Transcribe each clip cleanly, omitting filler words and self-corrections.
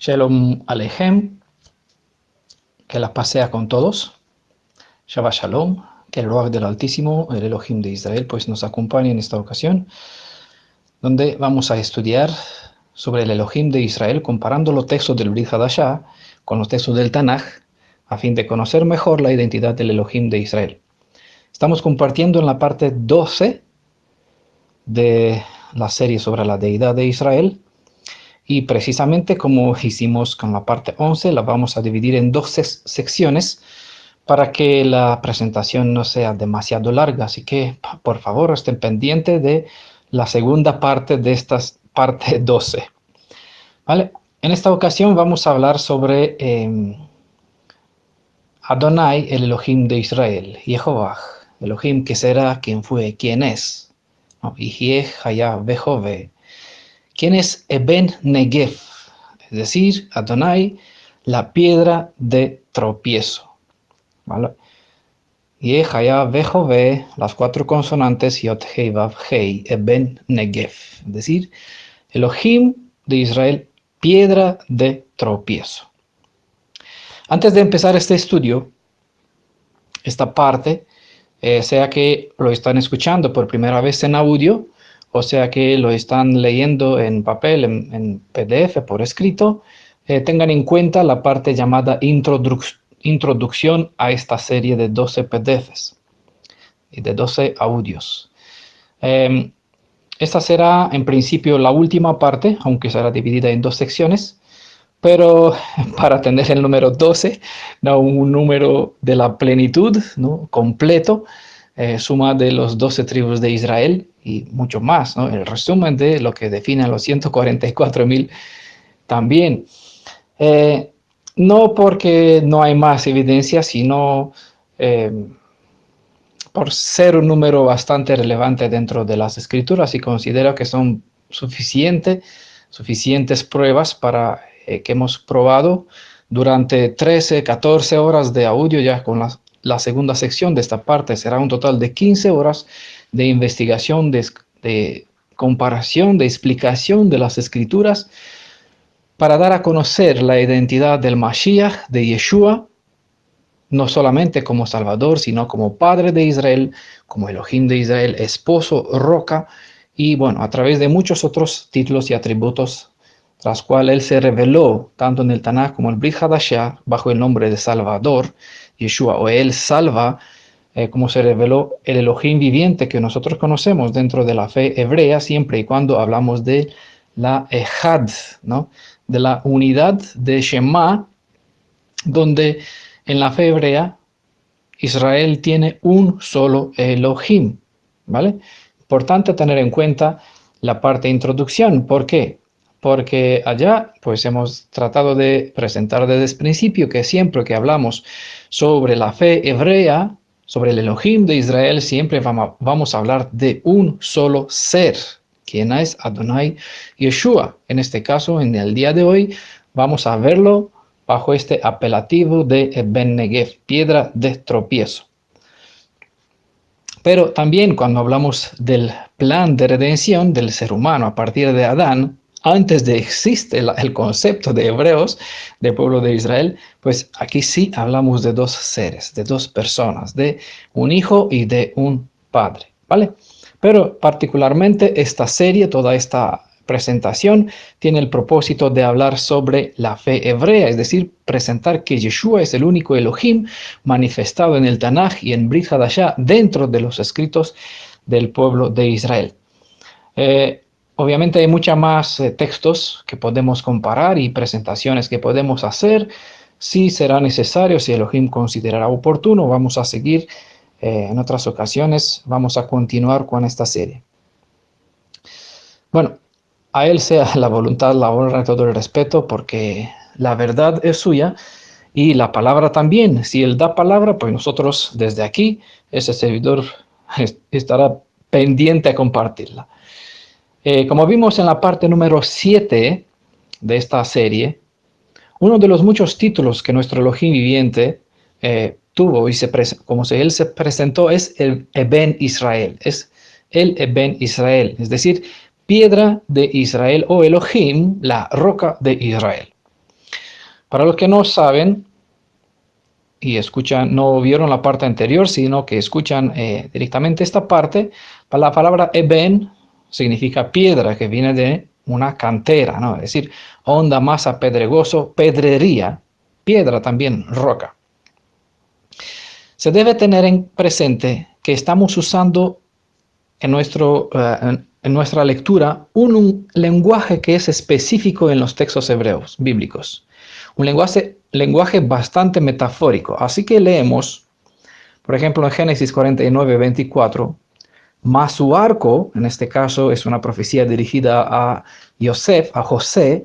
Shalom Aleichem, que la paz sea con todos. Shabbat Shalom, que el Ruach del Altísimo, el Elohim de Israel, pues nos acompañe en esta ocasión, donde vamos a estudiar sobre el Elohim de Israel, comparando los textos del Brit Hadashah con los textos del Tanaj, a fin de conocer mejor la identidad del Elohim de Israel. Estamos compartiendo en la parte 12 de la serie sobre la deidad de Israel, y precisamente como hicimos con la parte 11, la vamos a dividir en dos secciones para que la presentación no sea demasiado larga. Así que, por favor, estén pendientes de la segunda parte de esta parte 12. ¿Vale? En esta ocasión vamos a hablar sobre Adonai, el Elohim de Israel, Yehovah, Elohim que será, quién fue, quién es, Yeh, Hayah, Behove. ¿Quién es Eben Negev? Es decir, Adonai, la piedra de tropiezo. ¿Vale? Yeh, Hayah, Behove, las cuatro consonantes, Yod, Hei, Vav, Hei, Eben Negev. Es decir, Elohim de Israel, piedra de tropiezo. Antes de empezar este estudio, esta parte, sea que lo están escuchando por primera vez en audio, o sea que lo están leyendo en papel, en PDF, por escrito, tengan en cuenta la parte llamada introducción a esta serie de 12 PDFs y de 12 audios. Esta será en principio la última parte, aunque será dividida en dos secciones, pero para tener el número 12, no un número de la plenitud, ¿no? Completo, suma de los 12 tribus de Israel y mucho más, ¿no? El resumen de lo que define los 144,000 también. No porque no hay más evidencia, sino por ser un número bastante relevante dentro de las escrituras, y considero que son suficientes pruebas para que hemos probado durante 13, 14 horas de audio, ya con la segunda sección de esta parte. Será un total de 15 horas de investigación, de comparación, de explicación de las escrituras, para dar a conocer la identidad del Mashiach, de Yeshua, no solamente como Salvador, sino como Padre de Israel, como Elohim de Israel, esposo, roca, y bueno, a través de muchos otros títulos y atributos, tras cual Él se reveló, tanto en el Tanaj como en el Brit Hadashah, bajo el nombre de Salvador, Yeshua, o Él salva, como se reveló el Elohim viviente que nosotros conocemos dentro de la fe hebrea, siempre y cuando hablamos de la Ejad, ¿no? De la unidad de Shema, donde en la fe hebrea Israel tiene un solo Elohim, ¿vale? Importante tener en cuenta la parte de introducción. ¿Por qué? Porque allá pues hemos tratado de presentar desde el principio que siempre que hablamos sobre la fe hebrea, sobre el Elohim de Israel, siempre vamos a hablar de un solo ser, quien es Adonai Yeshua. En este caso, en el día de hoy, vamos a verlo bajo este apelativo de Eben Negev, piedra de tropiezo. Pero también cuando hablamos del plan de redención del ser humano a partir de Adán, antes de existir el concepto de hebreos, del pueblo de Israel, pues aquí sí hablamos de dos seres, de dos personas, de un hijo y de un padre, ¿vale? Pero particularmente esta serie, toda esta presentación, tiene el propósito de hablar sobre la fe hebrea, es decir, presentar que Yeshua es el único Elohim manifestado en el Tanaj y en Brit Hadashah dentro de los escritos del pueblo de Israel. Obviamente hay muchos más textos que podemos comparar y presentaciones que podemos hacer. Si será necesario, si Elohim considerará oportuno, vamos a seguir en otras ocasiones, vamos a continuar con esta serie. Bueno, a Él sea la voluntad, la honra y todo el respeto, porque la verdad es suya y la palabra también. Si Él da palabra, pues nosotros desde aquí, ese servidor estará pendiente a compartirla. Como vimos en la parte número 7 de esta serie, uno de los muchos títulos que nuestro Elohim viviente tuvo y como Él se presentó es el Eben Israel, es el Eben Israel, es decir, piedra de Israel o Elohim, la roca de Israel. Para los que no saben y escuchan, no vieron la parte anterior, sino que escuchan directamente esta parte, la palabra Eben significa piedra, que viene de una cantera, ¿no? Es decir, honda, masa, pedregoso, pedrería, piedra también, roca. Se debe tener en presente que estamos usando en nuestra lectura un lenguaje que es específico en los textos hebreos bíblicos. Un lenguaje bastante metafórico. Así que leemos, por ejemplo, en Génesis 49, 24, mas su arco, en este caso es una profecía dirigida a José.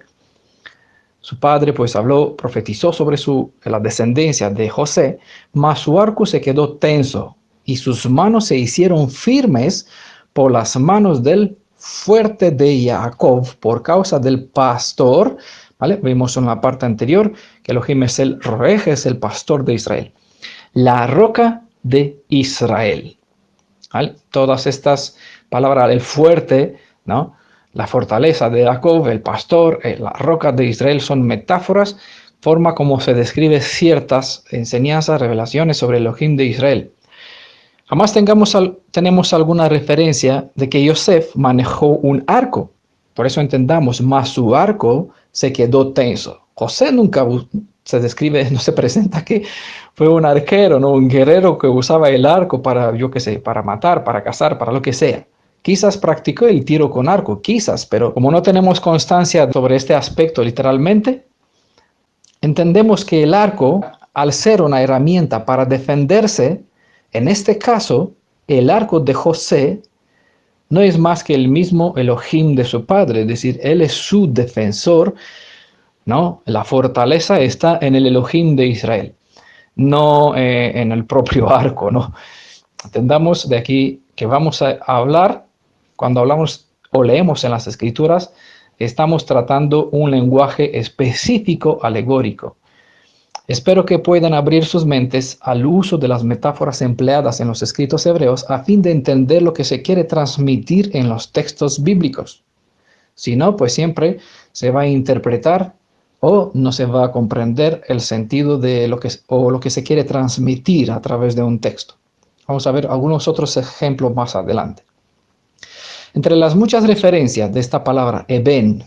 Su padre pues habló, profetizó sobre la descendencia de José, mas su arco se quedó tenso y sus manos se hicieron firmes por las manos del fuerte de Jacob por causa del pastor. ¿Vale? Vimos en la parte anterior que Elohim es el Roej, es el pastor de Israel. La roca de Israel. ¿Vale? Todas estas palabras, el fuerte, ¿no? La fortaleza de Jacob, el pastor, la roca de Israel son metáforas, forma como se describe ciertas enseñanzas, revelaciones sobre el Elohim de Israel. Jamás tenemos alguna referencia de que Yosef manejó un arco. Por eso entendamos, mas su arco se quedó tenso. José nunca se describe, no se presenta que fue un arquero, ¿no? Un guerrero que usaba el arco para, yo qué sé, para matar, para cazar, para lo que sea. Quizás practicó el tiro con arco, quizás, pero como no tenemos constancia sobre este aspecto literalmente, entendemos que el arco, al ser una herramienta para defenderse, en este caso, el arco de José no es más que el mismo Elohim de su padre, es decir, él es su defensor, ¿no? La fortaleza está en el Elohim de Israel, no en el propio arco, ¿no? Entendamos de aquí que vamos a hablar, cuando hablamos o leemos en las Escrituras, estamos tratando un lenguaje específico alegórico. Espero que puedan abrir sus mentes al uso de las metáforas empleadas en los escritos hebreos a fin de entender lo que se quiere transmitir en los textos bíblicos. Si no, pues siempre se va a interpretar o no se va a comprender el sentido de lo que se quiere transmitir a través de un texto. Vamos a ver algunos otros ejemplos más adelante. Entre las muchas referencias de esta palabra Eben,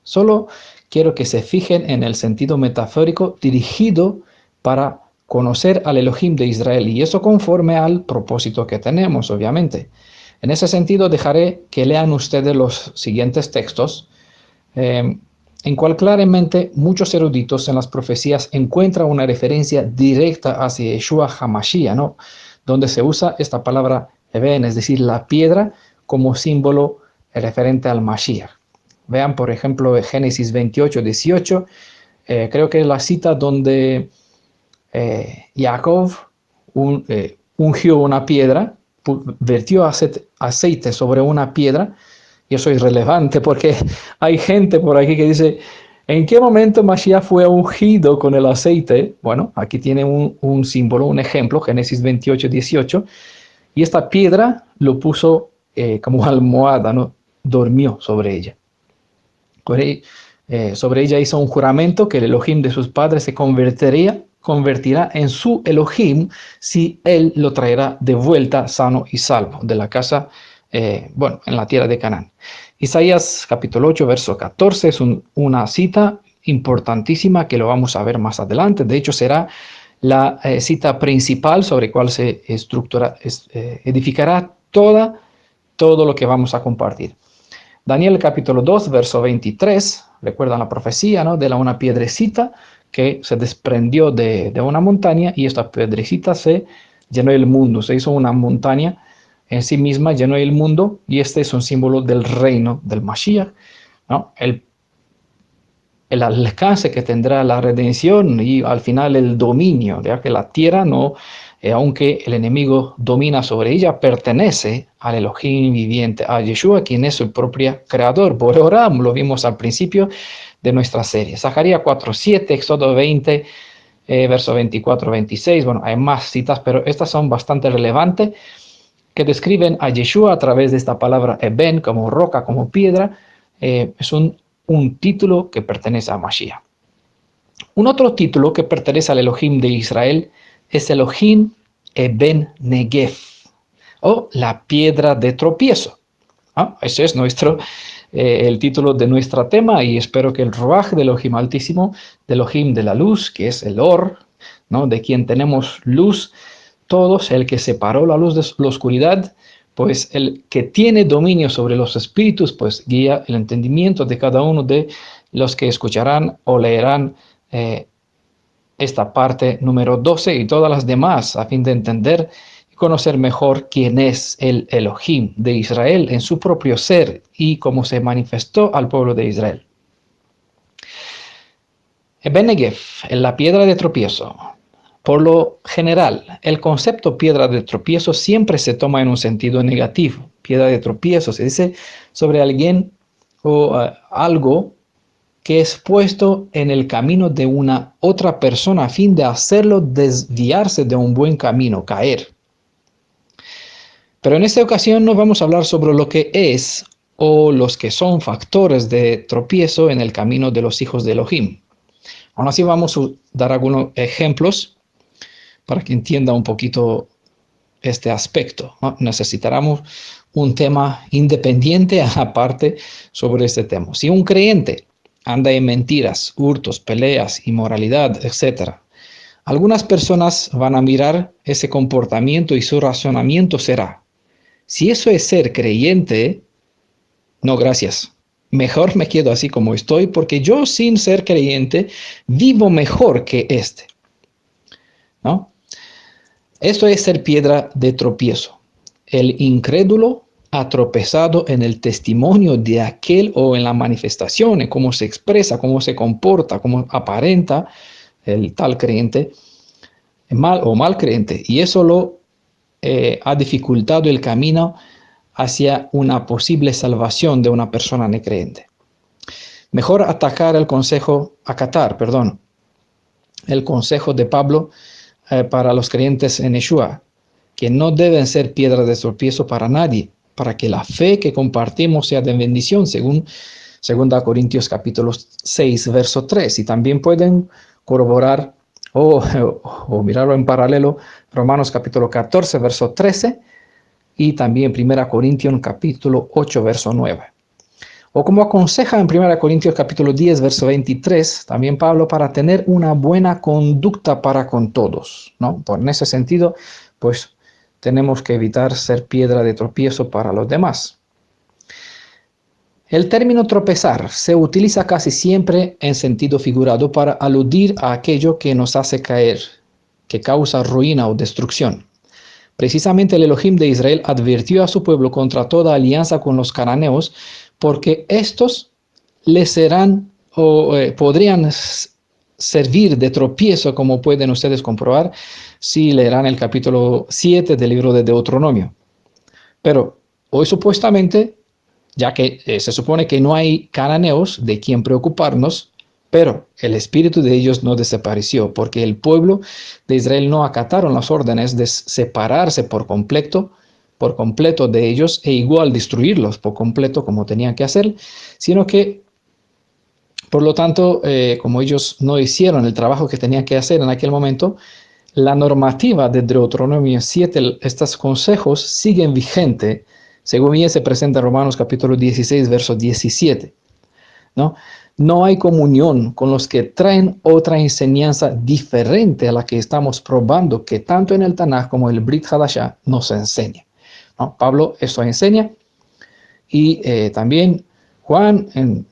solo quiero que se fijen en el sentido metafórico dirigido para conocer al Elohim de Israel, y eso conforme al propósito que tenemos, obviamente. En ese sentido, dejaré que lean ustedes los siguientes textos, en cual claramente muchos eruditos en las profecías encuentran una referencia directa hacia Yeshua HaMashiach, ¿no? Donde se usa esta palabra Eben, es decir, la piedra, como símbolo referente al Mashiach. Vean, por ejemplo, Génesis 28, 18, creo que es la cita donde Jacob ungió una piedra, vertió aceite sobre una piedra, y eso es relevante porque hay gente por aquí que dice, ¿en qué momento Mashiach fue ungido con el aceite? Bueno, aquí tiene un símbolo, un ejemplo, Génesis 28, 18, y esta piedra lo puso como almohada, ¿no? Dormió sobre ella. Sobre ella hizo un juramento que el Elohim de sus padres se convertirá en su Elohim si él lo traerá de vuelta sano y salvo de la casa, en la tierra de Canaán. Isaías capítulo 8, verso 14 es una cita importantísima que lo vamos a ver más adelante. De hecho, será la cita principal sobre cual se edificará todo lo que vamos a compartir. Daniel capítulo 2, verso 23, recuerdan la profecía, ¿no? De una piedrecita que se desprendió de una montaña y esta piedrecita se llenó el mundo, se hizo una montaña en sí misma, llenó el mundo, y este es un símbolo del reino del Mashiach, ¿no? El alcance que tendrá la redención y al final el dominio, ya que la tierra no, aunque el enemigo domina sobre ella, pertenece al Elohim viviente, a Yeshua, quien es su propio creador. Boreolam, lo vimos al principio de nuestra serie. Zacarías 4:7, Éxodo 20, verso 24-26. Bueno, hay más citas, pero estas son bastante relevantes, que describen a Yeshua a través de esta palabra Eben, como roca, como piedra. Es un título que pertenece a Mashiach. Un otro título que pertenece al Elohim de Israel es Elohim Eben Negev, o la piedra de tropiezo. Ese es el título de nuestro tema, y espero que el Ruaj del Elohim Altísimo, del Elohim de la luz, que es el Or, ¿no?, de quien tenemos luz todos, el que separó la luz de la oscuridad, pues el que tiene dominio sobre los espíritus, pues guía el entendimiento de cada uno de los que escucharán o leerán esta parte número 12 y todas las demás, a fin de entender y conocer mejor quién es el Elohim de Israel en su propio ser y cómo se manifestó al pueblo de Israel. Eben Negev, en la piedra de tropiezo. Por lo general, el concepto piedra de tropiezo siempre se toma en un sentido negativo. Piedra de tropiezo se dice sobre alguien o algo que es puesto en el camino de una otra persona a fin de hacerlo desviarse de un buen camino, caer. Pero en esta ocasión no vamos a hablar sobre lo que es o los que son factores de tropiezo en el camino de los hijos de Elohim. Aún así vamos a dar algunos ejemplos para que entienda un poquito este aspecto, ¿no? Necesitaremos un tema independiente aparte sobre este tema. Si un creyente anda en mentiras, hurtos, peleas, inmoralidad, etc., algunas personas van a mirar ese comportamiento y su razonamiento será: si eso es ser creyente, no, gracias. Mejor me quedo así como estoy, porque yo, sin ser creyente, vivo mejor que este, ¿no? Esto es ser piedra de tropiezo. El incrédulo ha tropezado en el testimonio de aquel o en la manifestación, en cómo se expresa, cómo se comporta, cómo aparenta el tal creyente, mal creyente, y eso lo ha dificultado el camino hacia una posible salvación de una persona no creyente. Mejor acatar el consejo de Pablo para los creyentes en Yeshua, que no deben ser piedras de tropiezo para nadie, para que la fe que compartimos sea de bendición, según 2 Corintios capítulo 6, verso 3. Y también pueden corroborar o mirarlo en paralelo, Romanos capítulo 14, verso 13, y también 1 Corintios capítulo 8, verso 9. O como aconseja en 1 Corintios capítulo 10, verso 23, también Pablo, para tener una buena conducta para con todos, ¿no? En ese sentido, pues tenemos que evitar ser piedra de tropiezo para los demás. El término tropezar se utiliza casi siempre en sentido figurado para aludir a aquello que nos hace caer, que causa ruina o destrucción. Precisamente el Elohim de Israel advirtió a su pueblo contra toda alianza con los cananeos, porque estos les serán o podrían servir de tropiezo, como pueden ustedes comprobar si leerán el capítulo 7 del libro de Deuteronomio. Pero hoy supuestamente, ya que se supone que no hay cananeos de quien preocuparnos, pero el espíritu de ellos no desapareció, porque el pueblo de Israel no acataron las órdenes de separarse por completo de ellos e igual destruirlos por completo como tenían que hacer, sino que, por lo tanto, como ellos no hicieron el trabajo que tenían que hacer en aquel momento, la normativa de Deuteronomio 7, estos consejos siguen vigentes, según bien se presenta en Romanos capítulo 16, verso 17, ¿no? No hay comunión con los que traen otra enseñanza diferente a la que estamos probando que tanto en el Tanaj como en el Brit Hadashah nos enseña, ¿no? Pablo eso enseña, y también Juan en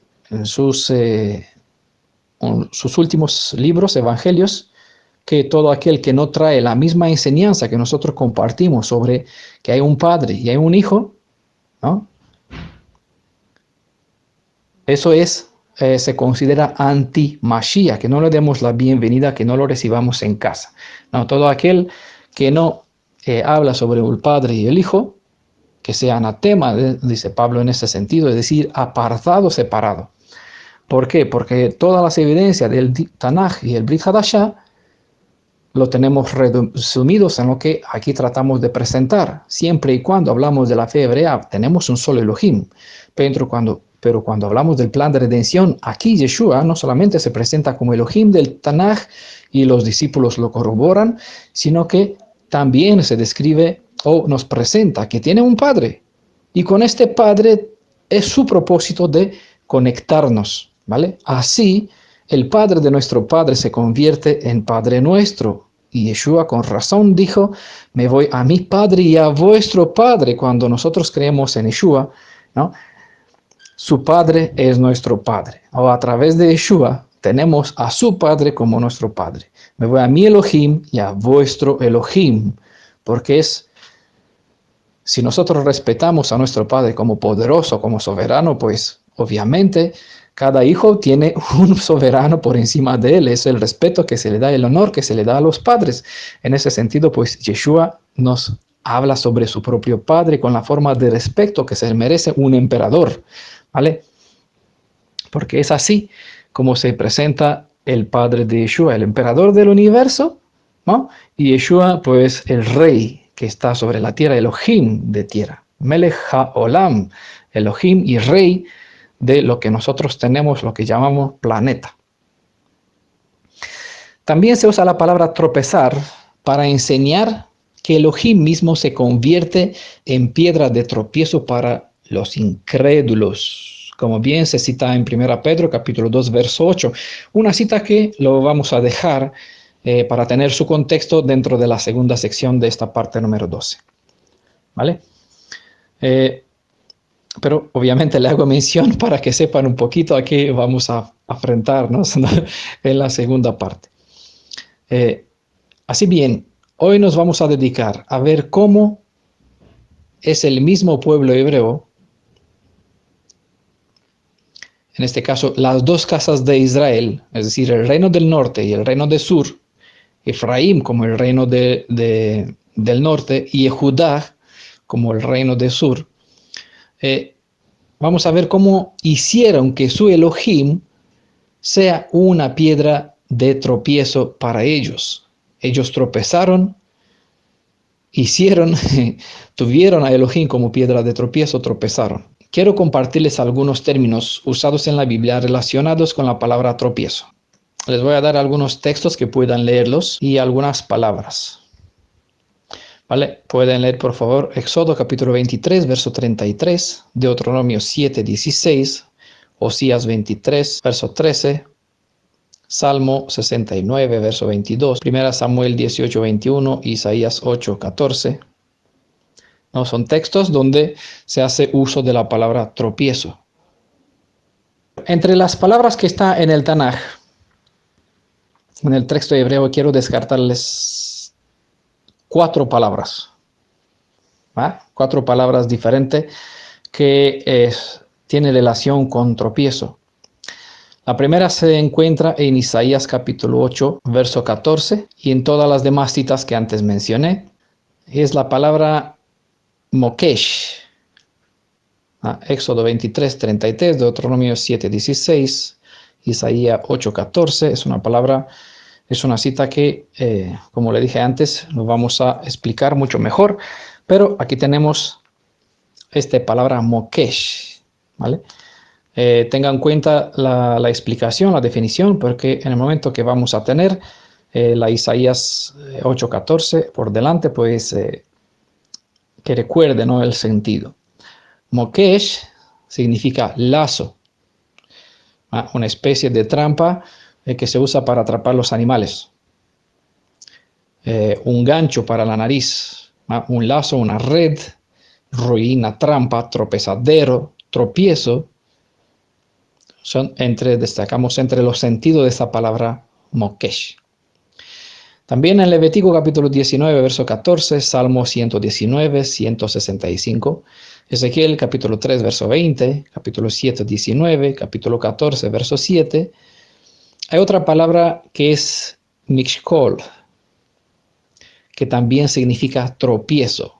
sus últimos libros, evangelios, que todo aquel que no trae la misma enseñanza que nosotros compartimos sobre que hay un padre y hay un hijo, ¿no? Eso se considera anti-Mashiach, que no le demos la bienvenida, que no lo recibamos en casa. No, todo aquel que no habla sobre el Padre y el Hijo, que sea anatema, dice Pablo en ese sentido, es decir, apartado, separado. ¿Por qué? Porque todas las evidencias del Tanaj y el Brit Hadashah lo tenemos resumidos en lo que aquí tratamos de presentar. Siempre y cuando hablamos de la fe hebrea, tenemos un solo Elohim. Pero cuando Pero cuando hablamos del plan de redención, aquí Yeshua no solamente se presenta como Elohim del Tanaj y los discípulos lo corroboran, sino que también se describe o nos presenta que tiene un Padre. Y con este Padre es su propósito de conectarnos, ¿vale? Así, el Padre de nuestro Padre se convierte en Padre nuestro. Y Yeshua con razón dijo, me voy a mi Padre y a vuestro Padre. Cuando nosotros creemos en Yeshua, ¿no? Su Padre es nuestro Padre. O a través de Yeshua tenemos a su Padre como nuestro Padre. Me voy a mi Elohim y a vuestro Elohim. Porque si nosotros respetamos a nuestro Padre como poderoso, como soberano, pues obviamente cada hijo tiene un soberano por encima de él. Es el respeto que se le da, el honor que se le da a los padres. En ese sentido, pues Yeshua nos habla sobre su propio Padre con la forma de respeto que se merece un emperador, ¿vale? Porque es así como se presenta el Padre de Yeshua, el emperador del universo, ¿no? Y Yeshua, pues el rey que está sobre la tierra, Elohim de tierra, Melech HaOlam, Elohim y rey de lo que nosotros tenemos, lo que llamamos planeta. También se usa la palabra tropezar para enseñar que Elohim mismo se convierte en piedra de tropiezo para los incrédulos, como bien se cita en 1 Pedro capítulo 2 verso 8, una cita que lo vamos a dejar para tener su contexto dentro de la segunda sección de esta parte número 12, ¿vale? Pero obviamente le hago mención para que sepan un poquito a qué vamos a enfrentarnos, ¿no? En la segunda parte. Así bien, hoy nos vamos a dedicar a ver cómo es el mismo pueblo hebreo, en este caso las dos casas de Israel, es decir, el reino del norte y el reino del sur, Efraín como el reino del norte y Judá como el reino del sur. Vamos a ver cómo hicieron que su Elohim sea una piedra de tropiezo para ellos. Ellos tropezaron, tuvieron a Elohim como piedra de tropiezo, tropezaron. Quiero compartirles algunos términos usados en la Biblia relacionados con la palabra tropiezo. Les voy a dar algunos textos que puedan leerlos y algunas palabras. ¿Vale? Pueden leer, por favor, Éxodo capítulo 23, verso 33, Deuteronomio 7, 16, Osías 23, verso 13, Salmo 69, verso 22, 1 Samuel 18, 21, Isaías 8, 14. No, son textos donde se hace uso de la palabra tropiezo. Entre las palabras que está en el Tanaj, en el texto hebreo, quiero descartarles 4 palabras. ¿Va? 4 palabras diferentes que tienen relación con tropiezo. La primera se encuentra en Isaías capítulo 8, verso 14, y en todas las demás citas que antes mencioné. Es la palabra mokesh. Éxodo 23, 33, Deuteronomio 7, 16, Isaías 8, 14. Es una cita que, como le dije antes, lo vamos a explicar mucho mejor. Pero aquí tenemos esta palabra mokesh, ¿vale? Tengan en cuenta la explicación, la definición, porque en el momento que vamos a tener la Isaías 8:14 por delante, pues que recuerde, ¿no?, el sentido. Mokesh significa lazo, una especie de trampa que se usa para atrapar los animales. Un gancho para la nariz, un lazo, una red, ruina, trampa, tropezadero, tropiezo. Destacamos entre los sentidos de esta palabra mokesh. También en Levítico capítulo 19, verso 14, Salmo 119, 165, Ezequiel capítulo 3, verso 20, capítulo 7, 19, capítulo 14, verso 7, hay otra palabra que es mishkol, que también significa tropiezo,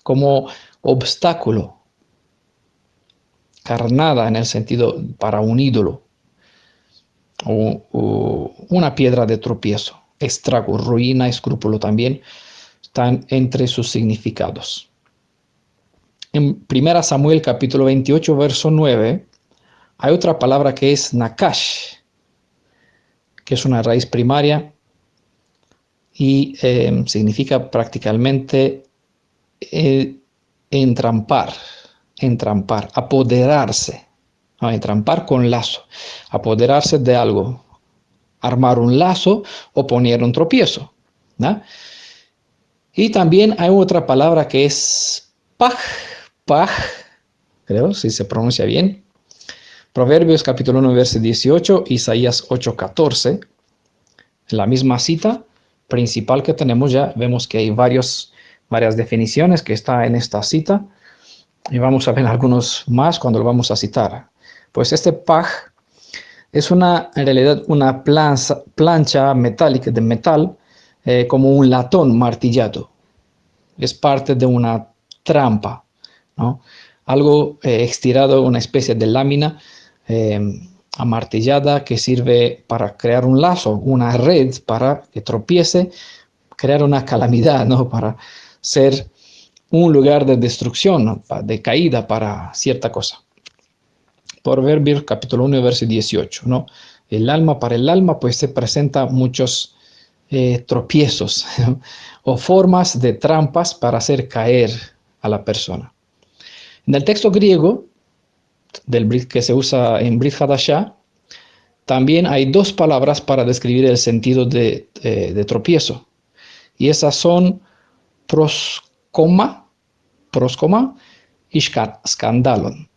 como obstáculo, carnada en el sentido para un ídolo, o una piedra de tropiezo, estrago, ruina, escrúpulo también están entre sus significados. En 1 Samuel capítulo 28, verso 9, Hay otra palabra que es nakash, que es una raíz primaria y significa prácticamente entrampar, apoderarse, ¿no? Entrampar con lazo, apoderarse de algo, armar un lazo o poner un tropiezo, ¿no? Y también hay otra palabra que es paj, creo, si se pronuncia bien. Proverbios capítulo 1, verso 18, Isaías 8, 14. La misma cita principal que tenemos ya, vemos que hay varias definiciones que está en esta cita y vamos a ver algunos más cuando lo vamos a citar. Pues este paj es en realidad una plancha metálica de metal, como un latón martillado. Es parte de una trampa, ¿no? Algo estirado, una especie de lámina amartillada que sirve para crear un lazo, una red para que tropiece, crear una calamidad, ¿no? Para ser un lugar de destrucción, ¿no? De caída para cierta cosa. Proverbios capítulo 1, verso 18, ¿no? Para el alma, pues se presenta muchos tropiezos, ¿no? O formas de trampas para hacer caer a la persona. En el texto griego que se usa en Brit Hadashah, también hay dos palabras para describir el sentido de tropiezo. Y esas son proskoma y skandalon.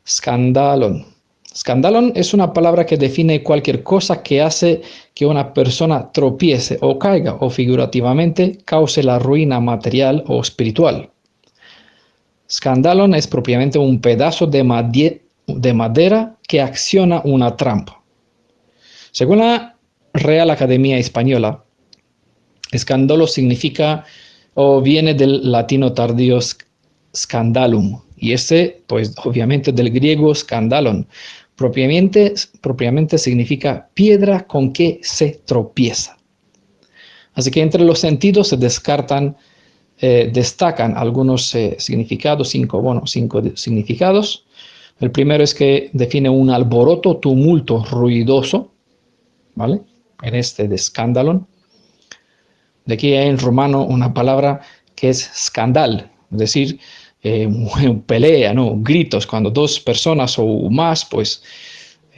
Skandalon es una palabra que define cualquier cosa que hace que una persona tropiece o caiga o figurativamente cause la ruina material o espiritual. Skandalon es propiamente un pedazo de madera que acciona una trampa. Según la Real Academia Española, escándalo significa o viene del latino tardío scandalum, y pues obviamente del griego skandalon. Propiamente significa piedra con que se tropieza. Así que entre los sentidos se destacan algunos significados, cinco significados. El primero es que define un alboroto, tumulto, ruidoso, ¿vale? En de escándalo. De aquí hay en romano una palabra que es scandal, es decir, pelea, ¿no? Gritos, cuando dos personas o más, pues,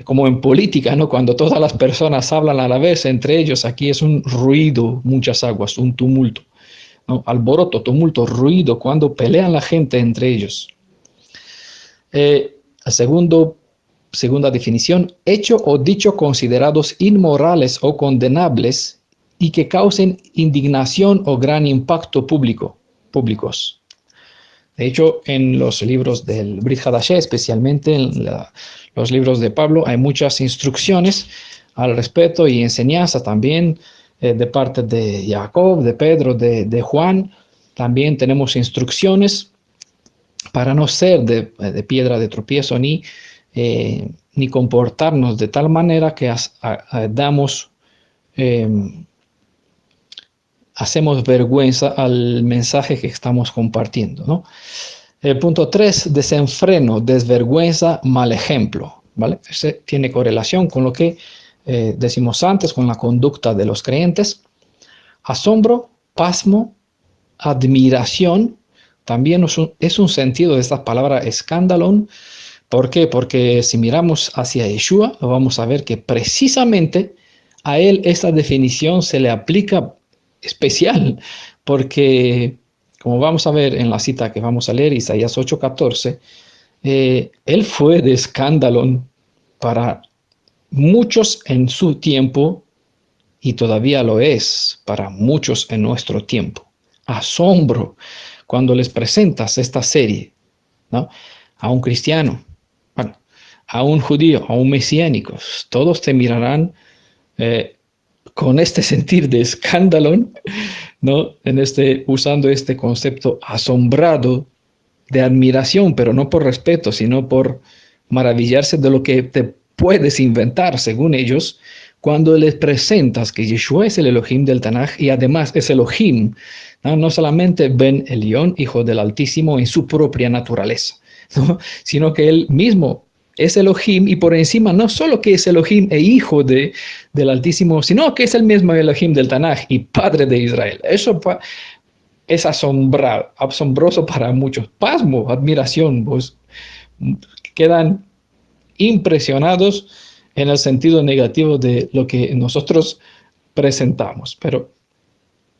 como en política, ¿no? Cuando todas las personas hablan a la vez entre ellos, aquí es un ruido, muchas aguas, un tumulto, ¿no? Alboroto, tumulto, ruido, cuando pelean la gente entre ellos. Segunda definición, hecho o dicho considerados inmorales o condenables y que causen indignación o gran impacto públicos. De hecho, en los libros del Brit Hadashah, especialmente en los libros de Pablo, hay muchas instrucciones al respecto y enseñanza también de parte de Jacob, de Pedro, de Juan. También tenemos instrucciones para no ser de piedra de tropiezo ni comportarnos de tal manera que hacemos vergüenza al mensaje que estamos compartiendo, ¿no? Punto 3, desenfreno, desvergüenza, mal ejemplo, ¿vale? Ese tiene correlación con lo que decimos antes, con la conducta de los creyentes. Asombro, pasmo, admiración, también es un sentido de esta palabra escándalo. ¿Por qué? Porque si miramos hacia Yeshua, vamos a ver que precisamente a él esta definición se le aplica especial, porque como vamos a ver en la cita que vamos a leer, Isaías 8:14, él fue de escándalo para muchos en su tiempo y todavía lo es para muchos en nuestro tiempo. Asombro cuando les presentas esta serie, ¿no? A un cristiano, bueno, a un judío, a un mesiánico, todos te mirarán con este sentir de escándalo, ¿no? Usando este concepto asombrado de admiración, pero no por respeto, sino por maravillarse de lo que te puedes inventar, según ellos, cuando les presentas que Yeshua es el Elohim del Tanaj y además es Elohim, no solamente Ben Elión, hijo del Altísimo, en su propia naturaleza, ¿no? Sino que él mismo es Elohim, y por encima no solo que es Elohim e hijo del Altísimo, sino que es el mismo Elohim del Tanaj y padre de Israel. Eso es asombroso para muchos. Pasmo, admiración, pues quedan impresionados en el sentido negativo de lo que nosotros presentamos. Pero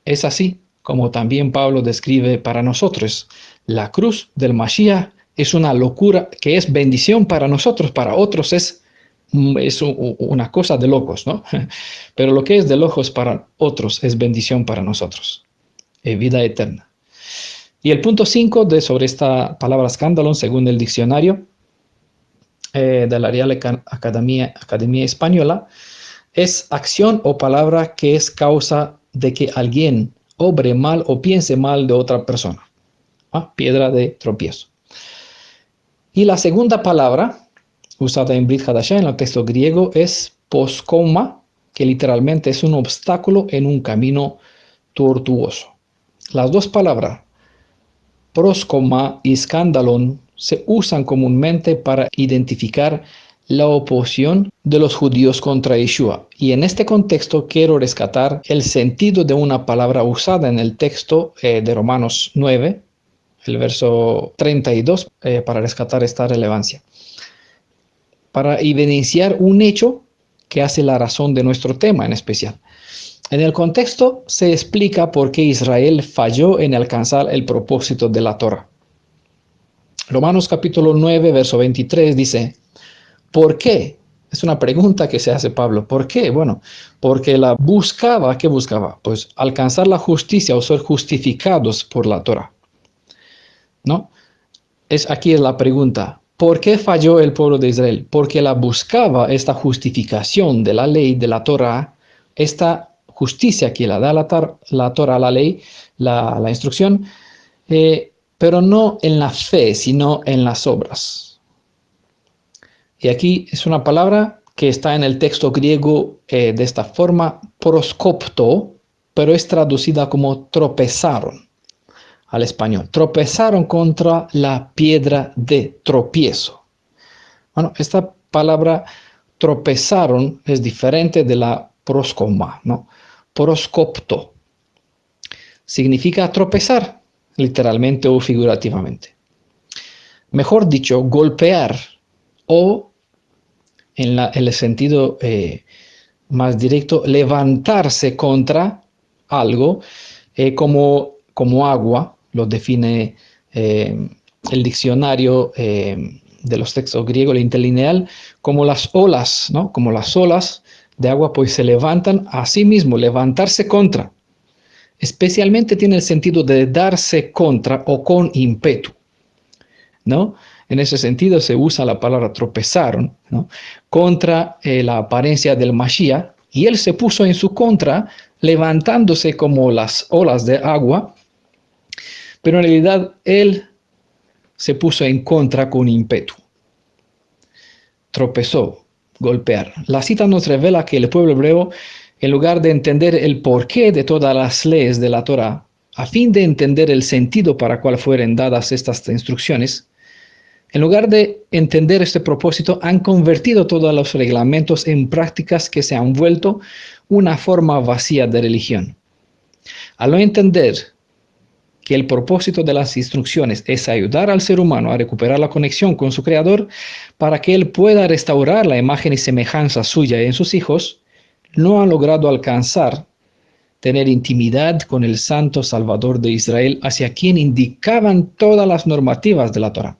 es así como también Pablo describe para nosotros. La cruz del Mashiach es una locura que es bendición para nosotros, para otros es una cosa de locos, ¿no? Pero lo que es de locos para otros es bendición para nosotros, vida eterna. Y el punto 5 sobre esta palabra escándalo, según el diccionario de la Real Academia Española, es acción o palabra que es causa de que alguien obre mal o piense mal de otra persona. Piedra de tropiezo. Y la segunda palabra usada en Brit Hadashah, en el texto griego, es poskoma, que literalmente es un obstáculo en un camino tortuoso. Las dos palabras, proskoma y skandalon, se usan comúnmente para identificar la oposición de los judíos contra Yeshua. Y en este contexto quiero rescatar el sentido de una palabra usada en el texto de Romanos 9, el verso 32, para rescatar esta relevancia. Para evidenciar un hecho que hace la razón de nuestro tema en especial. En el contexto se explica por qué Israel falló en alcanzar el propósito de la Torah. Romanos capítulo 9, verso 23 dice, ¿por qué? Es una pregunta que se hace Pablo. ¿Por qué? Bueno, porque ¿qué buscaba? Pues alcanzar la justicia o ser justificados por la Torah. ¿No? Aquí es la pregunta. ¿Por qué falló el pueblo de Israel? Porque la buscaba esta justificación de la ley, de la Torah, esta justicia que la da la Torah, la ley, la instrucción, pero no en la fe, sino en las obras. Y aquí es una palabra que está en el texto griego de esta forma, proskopto, pero es traducida como tropezaron al español. Tropezaron contra la piedra de tropiezo. Bueno, esta palabra tropezaron es diferente de la proskoma, ¿no? Proskopto significa tropezar, literalmente o figurativamente. Mejor dicho, golpear o, en el sentido más directo, levantarse contra algo como agua, lo define el diccionario de los textos griegos, el interlineal, como las olas, ¿no? Como las olas de agua, pues se levantan a sí mismo, levantarse contra. Especialmente tiene el sentido de darse contra o con ímpetu, ¿no? En ese sentido se usa la palabra tropezaron, ¿no? Contra la apariencia del Mashiach, y él se puso en su contra, levantándose como las olas de agua, pero en realidad él se puso en contra con ímpetu. Tropezó, golpear. La cita nos revela que el pueblo hebreo, en lugar de entender el porqué de todas las leyes de la Torah, a fin de entender el sentido para cual fueron dadas estas instrucciones, en lugar de entender este propósito, han convertido todos los reglamentos en prácticas que se han vuelto una forma vacía de religión. Al no entender que el propósito de las instrucciones es ayudar al ser humano a recuperar la conexión con su Creador para que él pueda restaurar la imagen y semejanza suya en sus hijos, no han logrado alcanzar tener intimidad con el Santo Salvador de Israel, hacia quien indicaban todas las normativas de la Torah.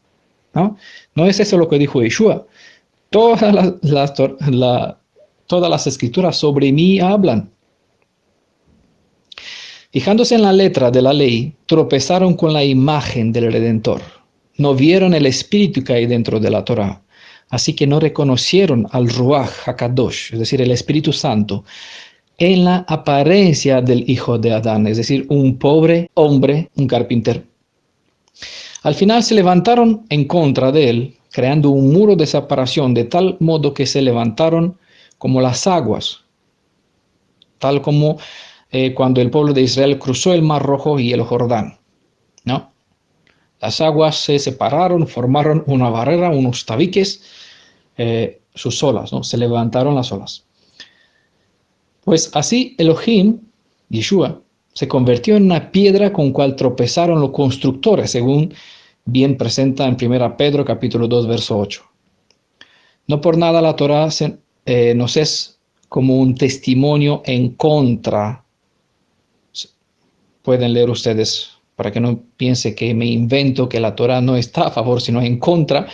¿No es eso lo que dijo Yeshua? Todas las escrituras sobre mí hablan. Fijándose en la letra de la ley, tropezaron con la imagen del Redentor. No vieron el espíritu que hay dentro de la Torah. Así que no reconocieron al Ruach HaKadosh, es decir, el Espíritu Santo, en la apariencia del hijo de Adán, es decir, un pobre hombre, un carpintero. Al final se levantaron en contra de él, creando un muro de separación, de tal modo que se levantaron como las aguas, tal como cuando el pueblo de Israel cruzó el Mar Rojo y el Jordán, ¿no? Las aguas se separaron, formaron una barrera, unos tabiques, sus olas, ¿no? Se levantaron las olas. Pues así Elohim, Yeshua, se convirtió en una piedra con cual tropezaron los constructores, según bien presenta en 1 Pedro capítulo 2, verso 8. No por nada la Torá nos es como un testimonio en contra. Pueden leer ustedes para que no piense que me invento que la Torá no está a favor, sino en contra.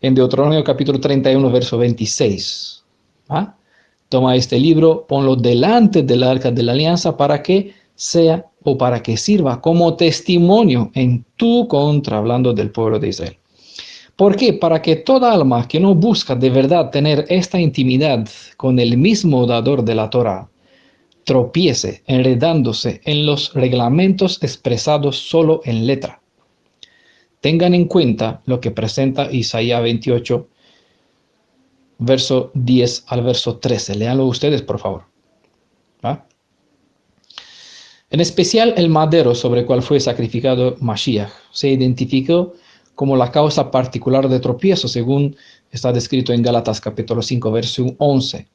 En Deuteronomio capítulo 31, verso 26. ¿Ah? Toma este libro, ponlo delante del arca de la alianza para que sea o para que sirva como testimonio en tu contra, hablando del pueblo de Israel. ¿Por qué? Para que toda alma que no busca de verdad tener esta intimidad con el mismo dador de la Torá, tropiece enredándose en los reglamentos expresados solo en letra. Tengan en cuenta lo que presenta Isaías 28, verso 10 al verso 13. Léanlo ustedes, por favor. ¿Ah? En especial el madero sobre el cual fue sacrificado Mashiach se identificó como la causa particular de tropiezo, según está descrito en Gálatas capítulo 5, verso 11.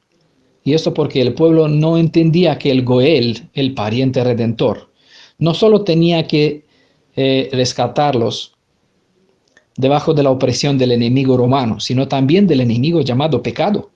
Y esto porque el pueblo no entendía que el Goel, el pariente redentor, no solo tenía que rescatarlos debajo de la opresión del enemigo romano, sino también del enemigo llamado pecado.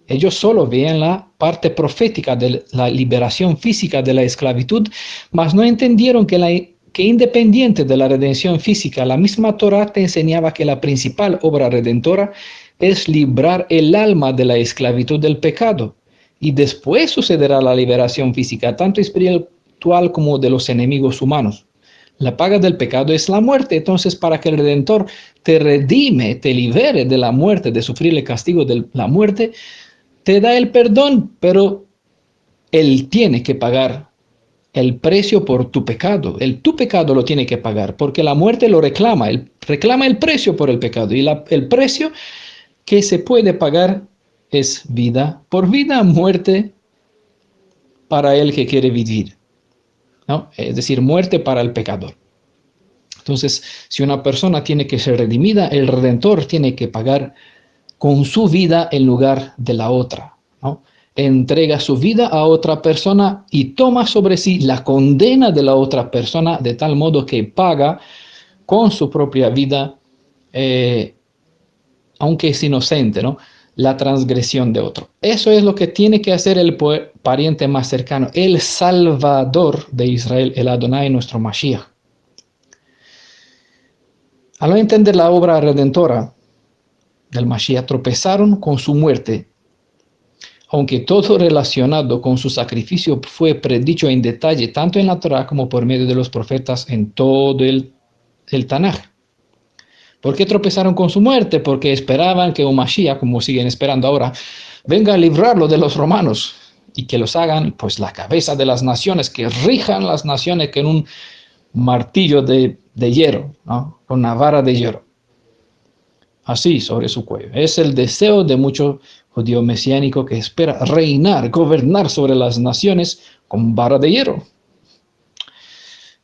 Ellos solo veían la parte profética de la liberación física de la esclavitud, mas no entendieron que independiente de la redención física, la misma Torá te enseñaba que la principal obra redentora es librar el alma de la esclavitud del pecado. Y después sucederá la liberación física, tanto espiritual como de los enemigos humanos. La paga del pecado es la muerte. Entonces, para que el Redentor te redime, te libere de la muerte, de sufrir el castigo de la muerte, te da el perdón, pero Él tiene que pagar el precio por tu pecado. Tu pecado lo tiene que pagar, porque la muerte lo reclama. Él reclama el precio por el pecado. Y el precio que se puede pagar es vida por vida, muerte para el que quiere vivir, ¿no? Es decir, muerte para el pecador. Entonces, si una persona tiene que ser redimida, el Redentor tiene que pagar con su vida en lugar de la otra, ¿no? Entrega su vida a otra persona y toma sobre sí la condena de la otra persona, de tal modo que paga con su propia vida, aunque es inocente, ¿no?, la transgresión de otro. Eso es lo que tiene que hacer el pariente más cercano, el Salvador de Israel, el Adonai, nuestro Mashiach. Al no entender la obra redentora del Mashiach, tropezaron con su muerte, aunque todo relacionado con su sacrificio fue predicho en detalle, tanto en la Torá como por medio de los profetas en todo el Tanaj. ¿Por qué tropezaron con su muerte? Porque esperaban que un Mashiach, como siguen esperando ahora, venga a librarlo de los romanos y que los hagan, pues, la cabeza de las naciones, que rijan las naciones con un martillo de hierro, ¿no?, con una vara de hierro, así sobre su cuello. Es el deseo de muchos judíos mesiánicos que espera reinar, gobernar sobre las naciones con vara de hierro.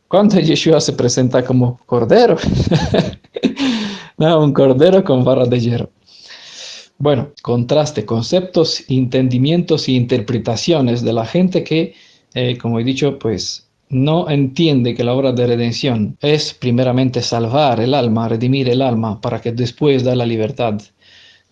Cuando Yeshua se presenta como cordero, no, un cordero con vara de hierro. Bueno, contraste, conceptos, entendimientos y interpretaciones de la gente que, como he dicho, pues no entiende que la obra de redención es primeramente salvar el alma, redimir el alma, para que después da la libertad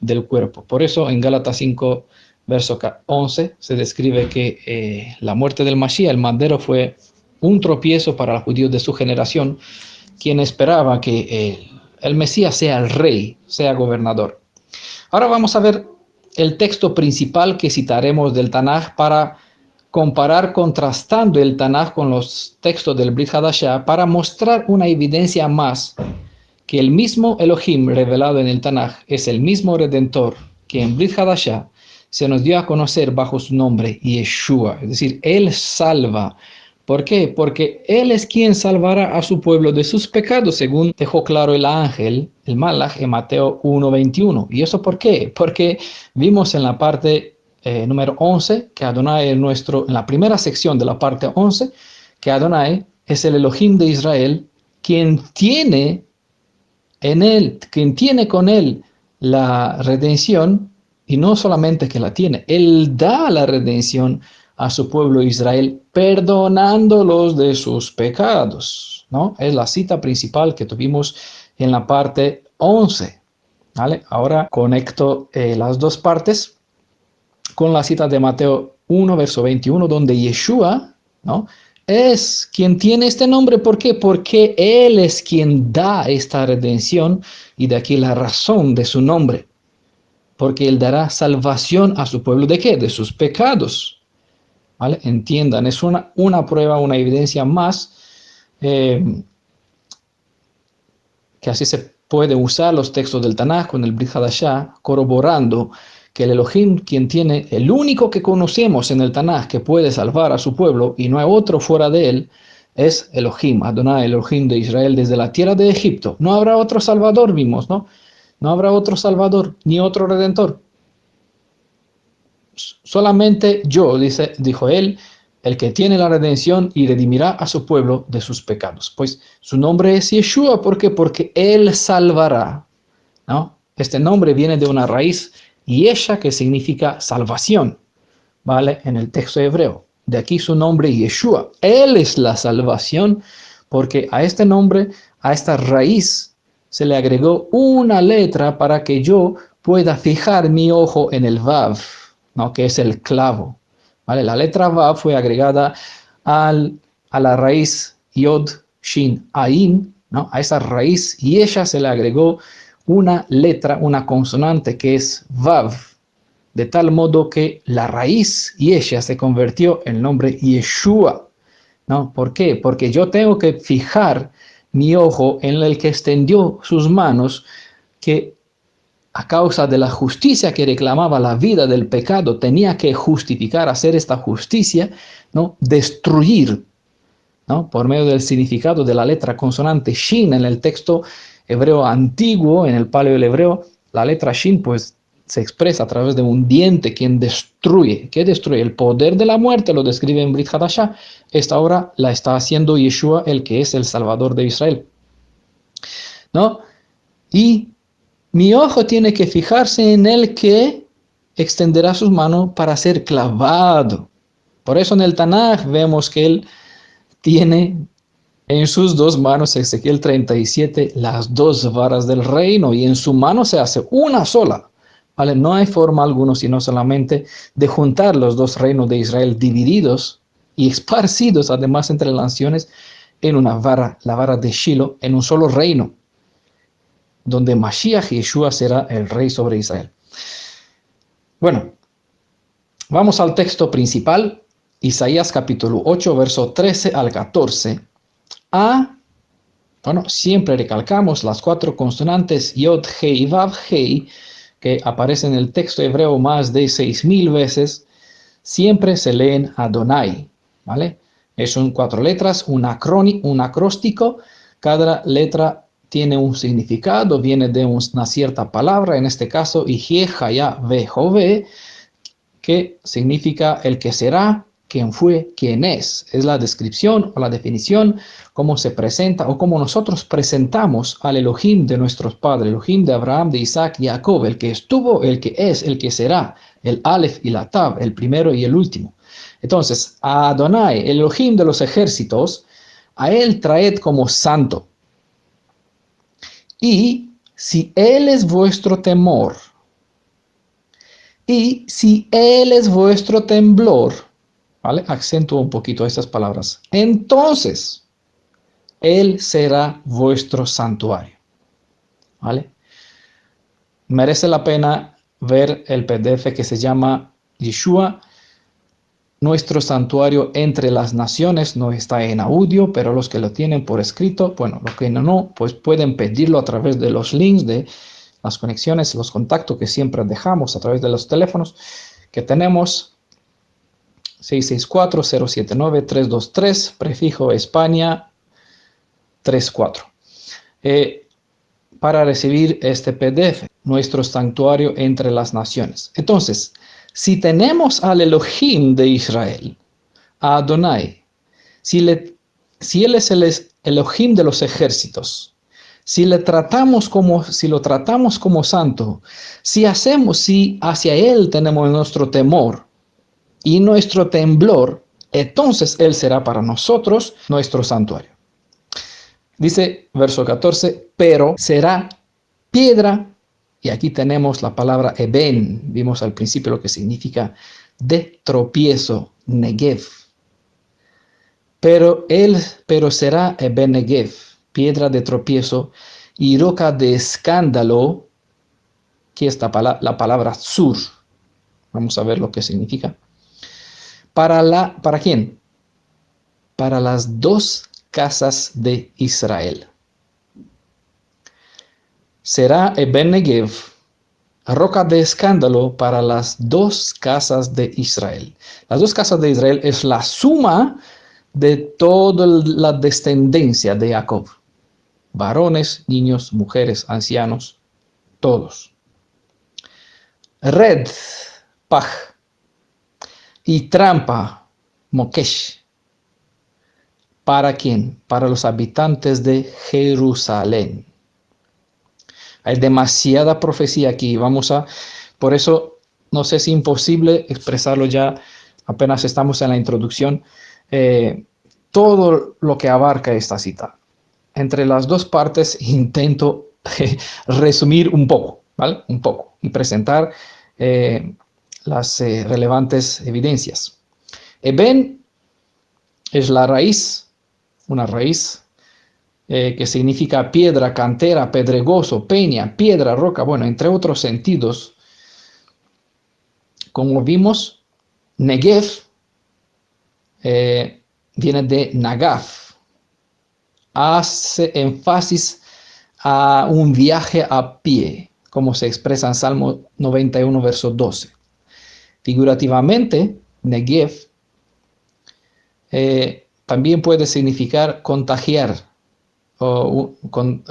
del cuerpo. Por eso en Gálatas 5, verso 11, se describe que la muerte del Mashiach, el madero, fue un tropiezo para los judíos de su generación, quien esperaba que el Mesías sea el rey, sea gobernador. Ahora vamos a ver el texto principal que citaremos del Tanaj para comparar, contrastando el Tanaj con los textos del Brit Hadashah, para mostrar una evidencia más que el mismo Elohim revelado en el Tanaj es el mismo Redentor que en Brit Hadashah se nos dio a conocer bajo su nombre Yeshua, es decir, Él salva. ¿Por qué? Porque Él es quien salvará a su pueblo de sus pecados, según dejó claro el ángel, el Malach, en Mateo 1:21. ¿Y eso por qué? Porque vimos en la parte número 11, que Adonai es nuestro, en la primera sección de la parte 11, que Adonai es el Elohim de Israel, quien tiene con Él la redención, y no solamente que la tiene, Él da la redención a su pueblo Israel, perdonándolos de sus pecados, ¿no? Es la cita principal que tuvimos en la parte 11, ¿vale? Ahora conecto las dos partes con la cita de Mateo 1, verso 21, donde Yeshua, ¿no?, es quien tiene este nombre. ¿Por qué? Porque Él es quien da esta redención, y de aquí la razón de su nombre. Porque Él dará salvación a su pueblo. ¿De qué? De sus pecados. ¿Vale? Entiendan, es una prueba, una evidencia más, que así se puede usar los textos del Tanaj con el Brit Hadashah, corroborando que el Elohim, quien tiene, el único que conocemos en el Tanaj que puede salvar a su pueblo, y no hay otro fuera de él, es Elohim, Adonai, Elohim de Israel, desde la tierra de Egipto. No habrá otro salvador, vimos, ¿no? No habrá otro salvador, ni otro redentor. Solamente yo, dijo él, el que tiene la redención y redimirá a su pueblo de sus pecados. Pues su nombre es Yeshua. ¿Por qué? Porque Él salvará, ¿no? Este nombre viene de una raíz, Yesha, que significa salvación, ¿vale? En el texto hebreo. De aquí su nombre Yeshua. Él es la salvación, porque a este nombre, a esta raíz, se le agregó una letra para que yo pueda fijar mi ojo en el Vav, ¿no?, que es el clavo, ¿vale? La letra Vav fue agregada a la raíz Yod, Shin, Ain, ¿no? A esa raíz, y ella se le agregó una letra, una consonante, que es Vav, de tal modo que la raíz Yesha se convirtió en el nombre Yeshua, ¿no? ¿Por qué? Porque yo tengo que fijar mi ojo en el que extendió sus manos, que a causa de la justicia que reclamaba la vida del pecado, tenía que justificar, hacer esta justicia, ¿no? Destruir, ¿no? Por medio del significado de la letra consonante Shin en el texto hebreo antiguo, en el paleo hebreo, la letra Shin, pues, se expresa a través de un diente, quien destruye. ¿Qué destruye? El poder de la muerte, lo describe en Brit Hadashah. Esta obra la está haciendo Yeshua, el que es el Salvador de Israel, ¿no? Y mi ojo tiene que fijarse en el que extenderá sus manos para ser clavado. Por eso en el Tanaj vemos que él tiene en sus dos manos, Ezequiel 37, las dos varas del reino, y en su mano se hace una sola, ¿vale? No hay forma alguna, sino solamente de juntar los dos reinos de Israel divididos y esparcidos además entre las naciones en una vara, la vara de Shiloh, en un solo reino, donde Mashiach Yeshua será el rey sobre Israel. Bueno, vamos al texto principal, Isaías capítulo 8, verso 13 al 14. Bueno, siempre recalcamos las cuatro consonantes Yod, Hei, Vav, Hei, que aparecen en el texto hebreo más de 6,000 veces, siempre se leen Adonai, ¿vale? Son cuatro letras, un acróstico, cada letra tiene un significado, viene de una cierta palabra, en este caso, Ijie, Jaya, Ve, Jove, que significa el que será, quién fue, quién es. Es la descripción o la definición, cómo se presenta o cómo nosotros presentamos al Elohim de nuestros padres, Elohim de Abraham, de Isaac y Jacob, el que estuvo, el que es, el que será, el Aleph y la Tav, el primero y el último. Entonces, a Adonai, el Elohim de los ejércitos, a él traed como santo. Y si él es vuestro temor, y si él es vuestro temblor, ¿vale? Acentúo un poquito estas palabras. Entonces, él será vuestro santuario, ¿vale? Merece la pena ver el PDF que se llama Yeshua, nuestro santuario entre las naciones. No está en audio, pero los que lo tienen por escrito, bueno, los que no, pues pueden pedirlo a través de los links de las conexiones, los contactos que siempre dejamos a través de los teléfonos que tenemos, 664-079-323, prefijo España 34. Para recibir este PDF, nuestro santuario entre las naciones. Entonces, si tenemos al Elohim de Israel, a Adonai, si él es el Elohim de los ejércitos, Si lo tratamos como santo, si hacia Él tenemos nuestro temor y nuestro temblor, entonces Él será para nosotros nuestro santuario. Dice verso 14, pero será piedra, y aquí tenemos la palabra eben, vimos al principio lo que significa de tropiezo, negev. Pero será eben negev, piedra de tropiezo y roca de escándalo, que está la palabra sur. Vamos a ver lo que significa. ¿Para quién? Para las dos casas de Israel. Será eben negev, roca de escándalo para las dos casas de Israel. Las dos casas de Israel es la suma de toda la descendencia de Jacob. Varones, niños, mujeres, ancianos, todos. Red, paj, y trampa, mokesh. ¿Para quién? Para los habitantes de Jerusalén. Hay demasiada profecía aquí. Por eso, no sé si es imposible expresarlo ya, apenas estamos en la introducción, todo lo que abarca esta cita. Entre las dos partes intento resumir un poco, ¿vale? Un poco, y presentar las relevantes evidencias. Eben es la raíz, una raíz que significa piedra, cantera, pedregoso, peña, piedra, roca, bueno, entre otros sentidos. Como vimos, Negev viene de Nagaf. Hace énfasis a un viaje a pie, como se expresa en Salmo 91, verso 12. Figurativamente, Negev también puede significar contagiar con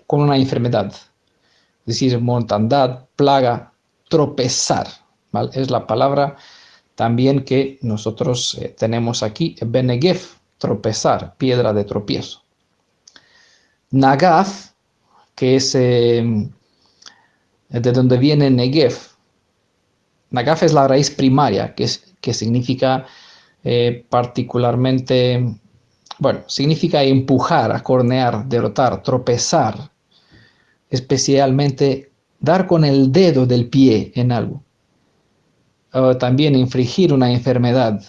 una enfermedad, es decir, mortandad, plaga, tropezar, ¿vale? Es la palabra también que nosotros tenemos aquí, Benegev, tropezar, piedra de tropiezo. Nagaf, que es de donde viene Negev. Nagaf es la raíz primaria, que significa particularmente, bueno, significa empujar, acornear, derrotar, tropezar, especialmente dar con el dedo del pie en algo. También infligir una enfermedad,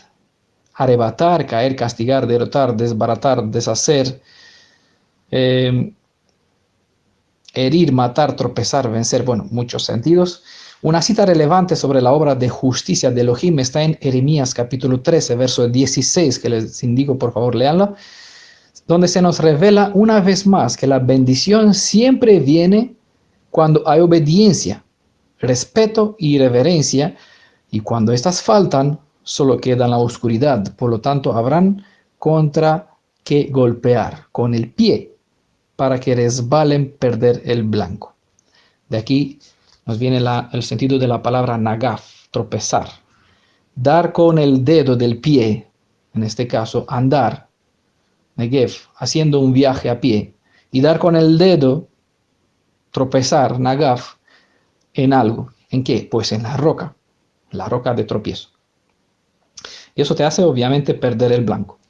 arrebatar, caer, castigar, derrotar, desbaratar, deshacer, herir, matar, tropezar, vencer, bueno, muchos sentidos. Una cita relevante sobre la obra de justicia de Elohim está en Jeremías capítulo 13, verso 16, que les indico, por favor, léanlo, donde se nos revela una vez más que la bendición siempre viene cuando hay obediencia, respeto y reverencia, y cuando estas faltan, solo queda la oscuridad. Por lo tanto, habrán contra que golpear con el pie para que resbalen, perder el blanco. De aquí nos viene el sentido de la palabra nagaf, tropezar. Dar con el dedo del pie, en este caso, andar, negev, haciendo un viaje a pie. Y dar con el dedo, tropezar, nagaf, en algo. ¿En qué? Pues en la roca de tropiezo. Y eso te hace, obviamente, perder el blanco.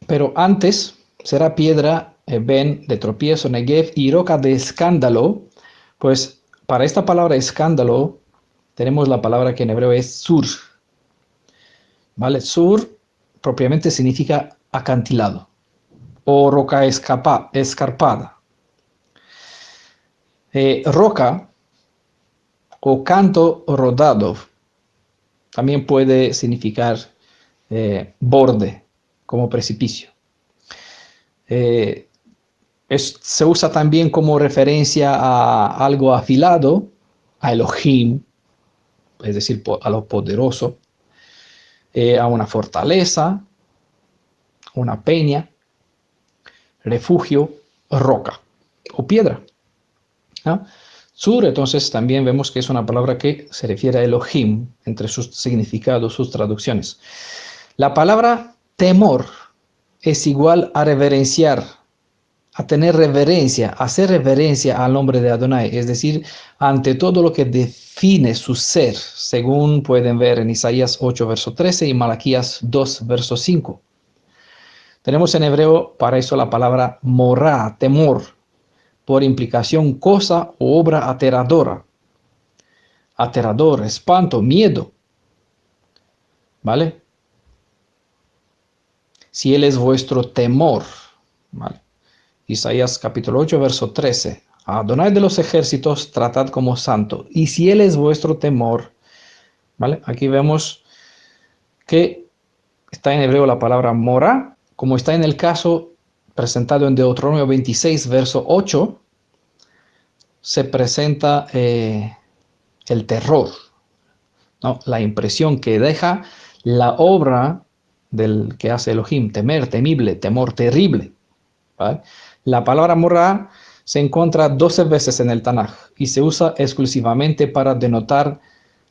Pero antes será piedra, ben, de tropiezo, negev, y roca de escándalo. Pues para esta palabra escándalo tenemos la palabra que en hebreo es sur. ¿Vale? Sur propiamente significa acantilado o roca escarpada. Roca o canto rodado también puede significar borde, como precipicio. Se usa también como referencia a algo afilado, a Elohim, es decir, a lo poderoso, a una fortaleza, una peña, refugio, roca o piedra. ¿No? Sur, entonces, también vemos que es una palabra que se refiere a Elohim, entre sus significados, sus traducciones. La palabra temor es igual a reverenciar, a tener reverencia, a hacer reverencia al nombre de Adonai, es decir, ante todo lo que define su ser, según pueden ver en Isaías 8, verso 13 y Malaquías 2, verso 5. Tenemos en hebreo para eso la palabra morá, temor, por implicación cosa o obra aterradora. Aterrador, espanto, miedo. ¿Vale? Si Él es vuestro temor. ¿Vale? Isaías capítulo 8, verso 13. A Adonai de los ejércitos tratad como santo. Y si Él es vuestro temor. ¿Vale? Aquí vemos que está en hebreo la palabra mora, como está en el caso presentado en Deuteronomio 26, verso 8, se presenta el terror, ¿no? La impresión que deja la obra del que hace Elohim, temer, temible, temor terrible. ¿Vale? La palabra morá se encuentra 12 veces en el Tanaj y se usa exclusivamente para denotar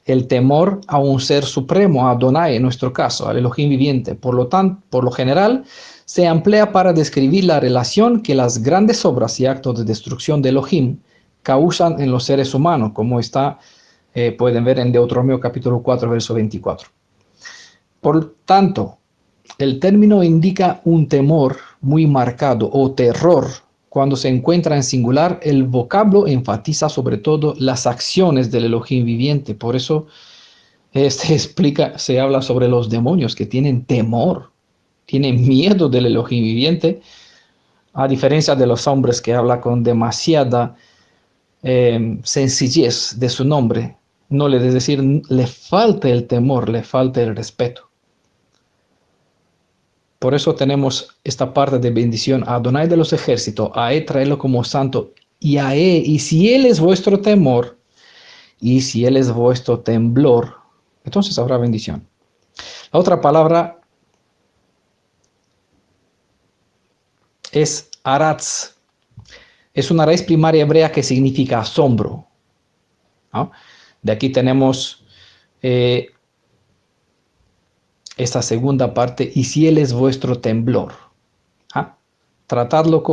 el temor a un ser supremo, a Adonai en nuestro caso, al Elohim viviente. Por lo general, se emplea para describir la relación que las grandes obras y actos de destrucción de Elohim causan en los seres humanos, como pueden ver en Deuteronomio capítulo 4, verso 24. Por tanto, el término indica un temor muy marcado o terror. Cuando se encuentra en singular, el vocablo enfatiza sobre todo las acciones del Elohim viviente. Por eso se habla sobre los demonios que tienen temor, tienen miedo del Elohim viviente, a diferencia de los hombres que habla con demasiada sencillez de su nombre. No le es decir, le falta el temor, le falta el respeto. Por eso tenemos esta parte de bendición a Adonai de los ejércitos, a él traerlo como santo, y a él, y si él es vuestro temor, y si él es vuestro temblor, entonces habrá bendición. La otra palabra es aratz. Es una raíz primaria hebrea que significa asombro, ¿no? De aquí tenemos esta segunda parte, y si él es vuestro temblor. ¿Ah? Tratadlo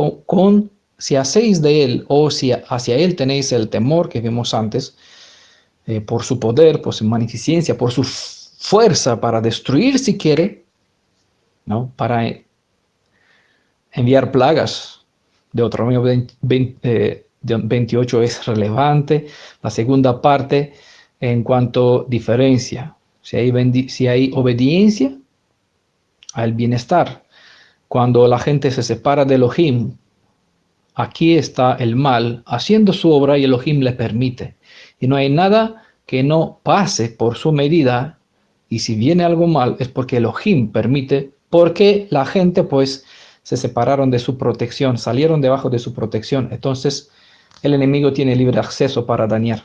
si hacéis de él o si hacia él tenéis el temor que vimos antes, por su poder, por su magnificencia, por su fuerza para destruir si quiere, ¿no? Para enviar plagas. Deuteronomio 28 es relevante. La segunda parte en cuanto a diferencia. Si hay obediencia al bienestar. Cuando la gente se separa de Elohim, aquí está el mal haciendo su obra y Elohim le permite. Y no hay nada que no pase por su medida. Y si viene algo mal es porque Elohim permite, porque la gente pues se separaron de su protección, salieron debajo de su protección. Entonces el enemigo tiene libre acceso para dañar.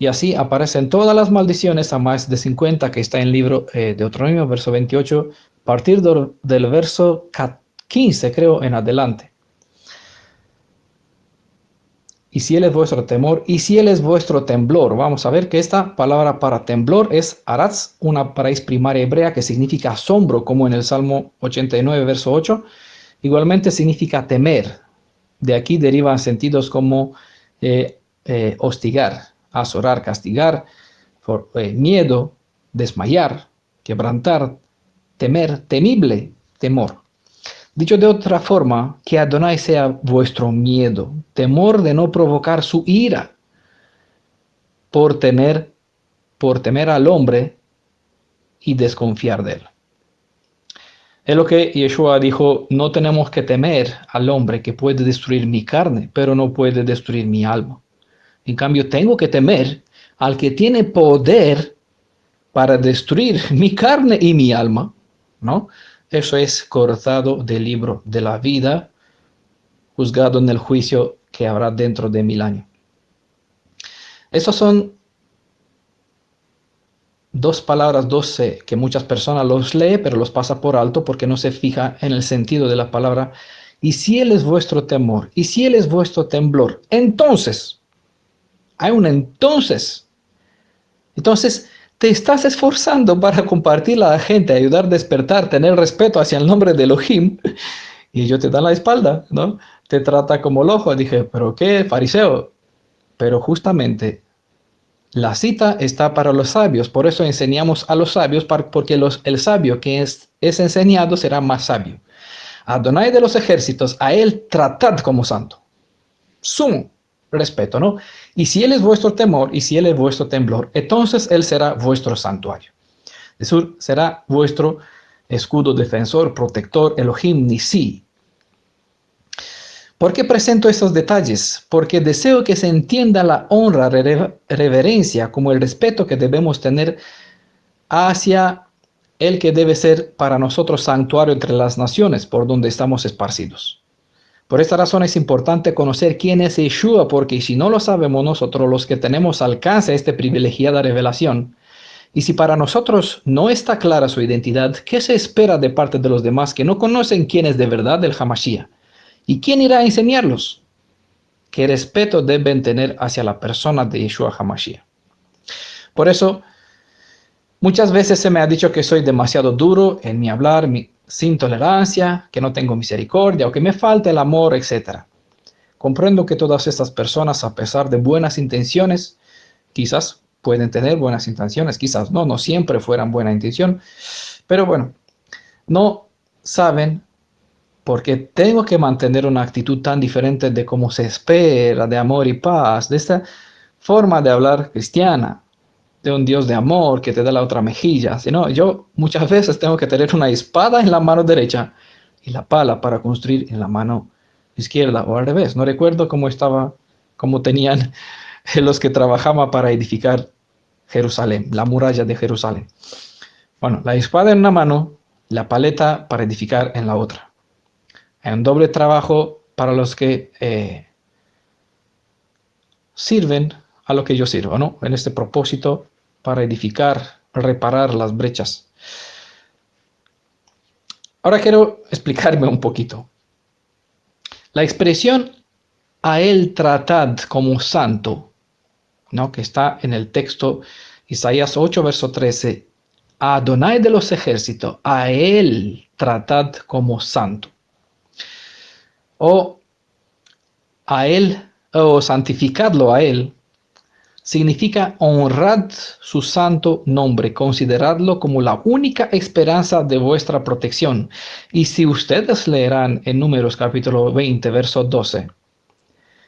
Y así aparecen todas las maldiciones, a más de 50 que está en el libro de Deuteronomio, verso 28, a partir del verso 15, creo, en adelante. Y si él es vuestro temor, y si él es vuestro temblor. Vamos a ver que esta palabra para temblor es aratz, una raíz primaria hebrea que significa asombro, como en el Salmo 89, verso 8. Igualmente significa temer. De aquí derivan sentidos como hostigar, azorar, castigar, miedo, desmayar, quebrantar, temer, temible, temor. Dicho de otra forma, que Adonai sea vuestro miedo, temor de no provocar su ira por temer al hombre y desconfiar de él. Es lo que Yeshua dijo, no tenemos que temer al hombre que puede destruir mi carne, pero no puede destruir mi alma. En cambio, tengo que temer al que tiene poder para destruir mi carne y mi alma, ¿no? Eso es cortado del libro de la vida, juzgado en el juicio que habrá dentro de 1000 años. Esas son dos palabras, 12, que muchas personas los lee, pero los pasa por alto porque no se fija en el sentido de la palabra. Y si él es vuestro temor, y si él es vuestro temblor, entonces, hay un entonces. Entonces, te estás esforzando para compartir a la gente, ayudar a despertar, tener respeto hacia el nombre de Elohim, y ellos te dan la espalda, ¿no? Te trata como loco. Dije, ¿pero qué, fariseo? Pero justamente la cita está para los sabios, por eso enseñamos a los sabios, porque el sabio que es enseñado será más sabio. Adonai de los ejércitos, a él tratad como santo. Sumo respeto, ¿no? Y si él es vuestro temor y si él es vuestro temblor, entonces él será vuestro santuario. Jesús será vuestro escudo defensor, protector, Elohim Nisi. ¿Por qué presento estos detalles? Porque deseo que se entienda la honra, reverencia, como el respeto que debemos tener hacia el que debe ser para nosotros santuario entre las naciones por donde estamos esparcidos. Por esta razón es importante conocer quién es Yeshua, porque si no lo sabemos nosotros, los que tenemos alcance a esta privilegiada revelación, y si para nosotros no está clara su identidad, ¿qué se espera de parte de los demás que no conocen quién es de verdad el Hamashiach? ¿Y quién irá a enseñarlos? ¿Qué respeto deben tener hacia la persona de Yeshua HaMashiach? Por eso, muchas veces se me ha dicho que soy demasiado duro en mi hablar, sin tolerancia, que no tengo misericordia o que me falta el amor, etc. Comprendo que todas estas personas, a pesar de buenas intenciones, quizás pueden tener buenas intenciones, quizás no siempre fueran buena intención, pero bueno, no saben por qué tengo que mantener una actitud tan diferente de cómo se espera, de amor y paz, de esta forma de hablar cristiana, de un Dios de amor que te da la otra mejilla. Sino yo muchas veces tengo que tener una espada en la mano derecha y la pala para construir en la mano izquierda o al revés. No recuerdo cómo tenían los que trabajaban para edificar Jerusalén, la muralla de Jerusalén. Bueno, la espada en una mano, la paleta para edificar en la otra. Hay un doble trabajo para los que sirven a lo que yo sirvo, ¿no? En este propósito para edificar, reparar las brechas. Ahora quiero explicarme un poquito. La expresión a él tratad como santo, ¿no? Que está en el texto Isaías 8, verso 13. A Adonai de los ejércitos, a él tratad como santo. O a él, o santificadlo a él, significa honrad su santo nombre, consideradlo como la única esperanza de vuestra protección. Y si ustedes leerán en Números capítulo 20, verso 12,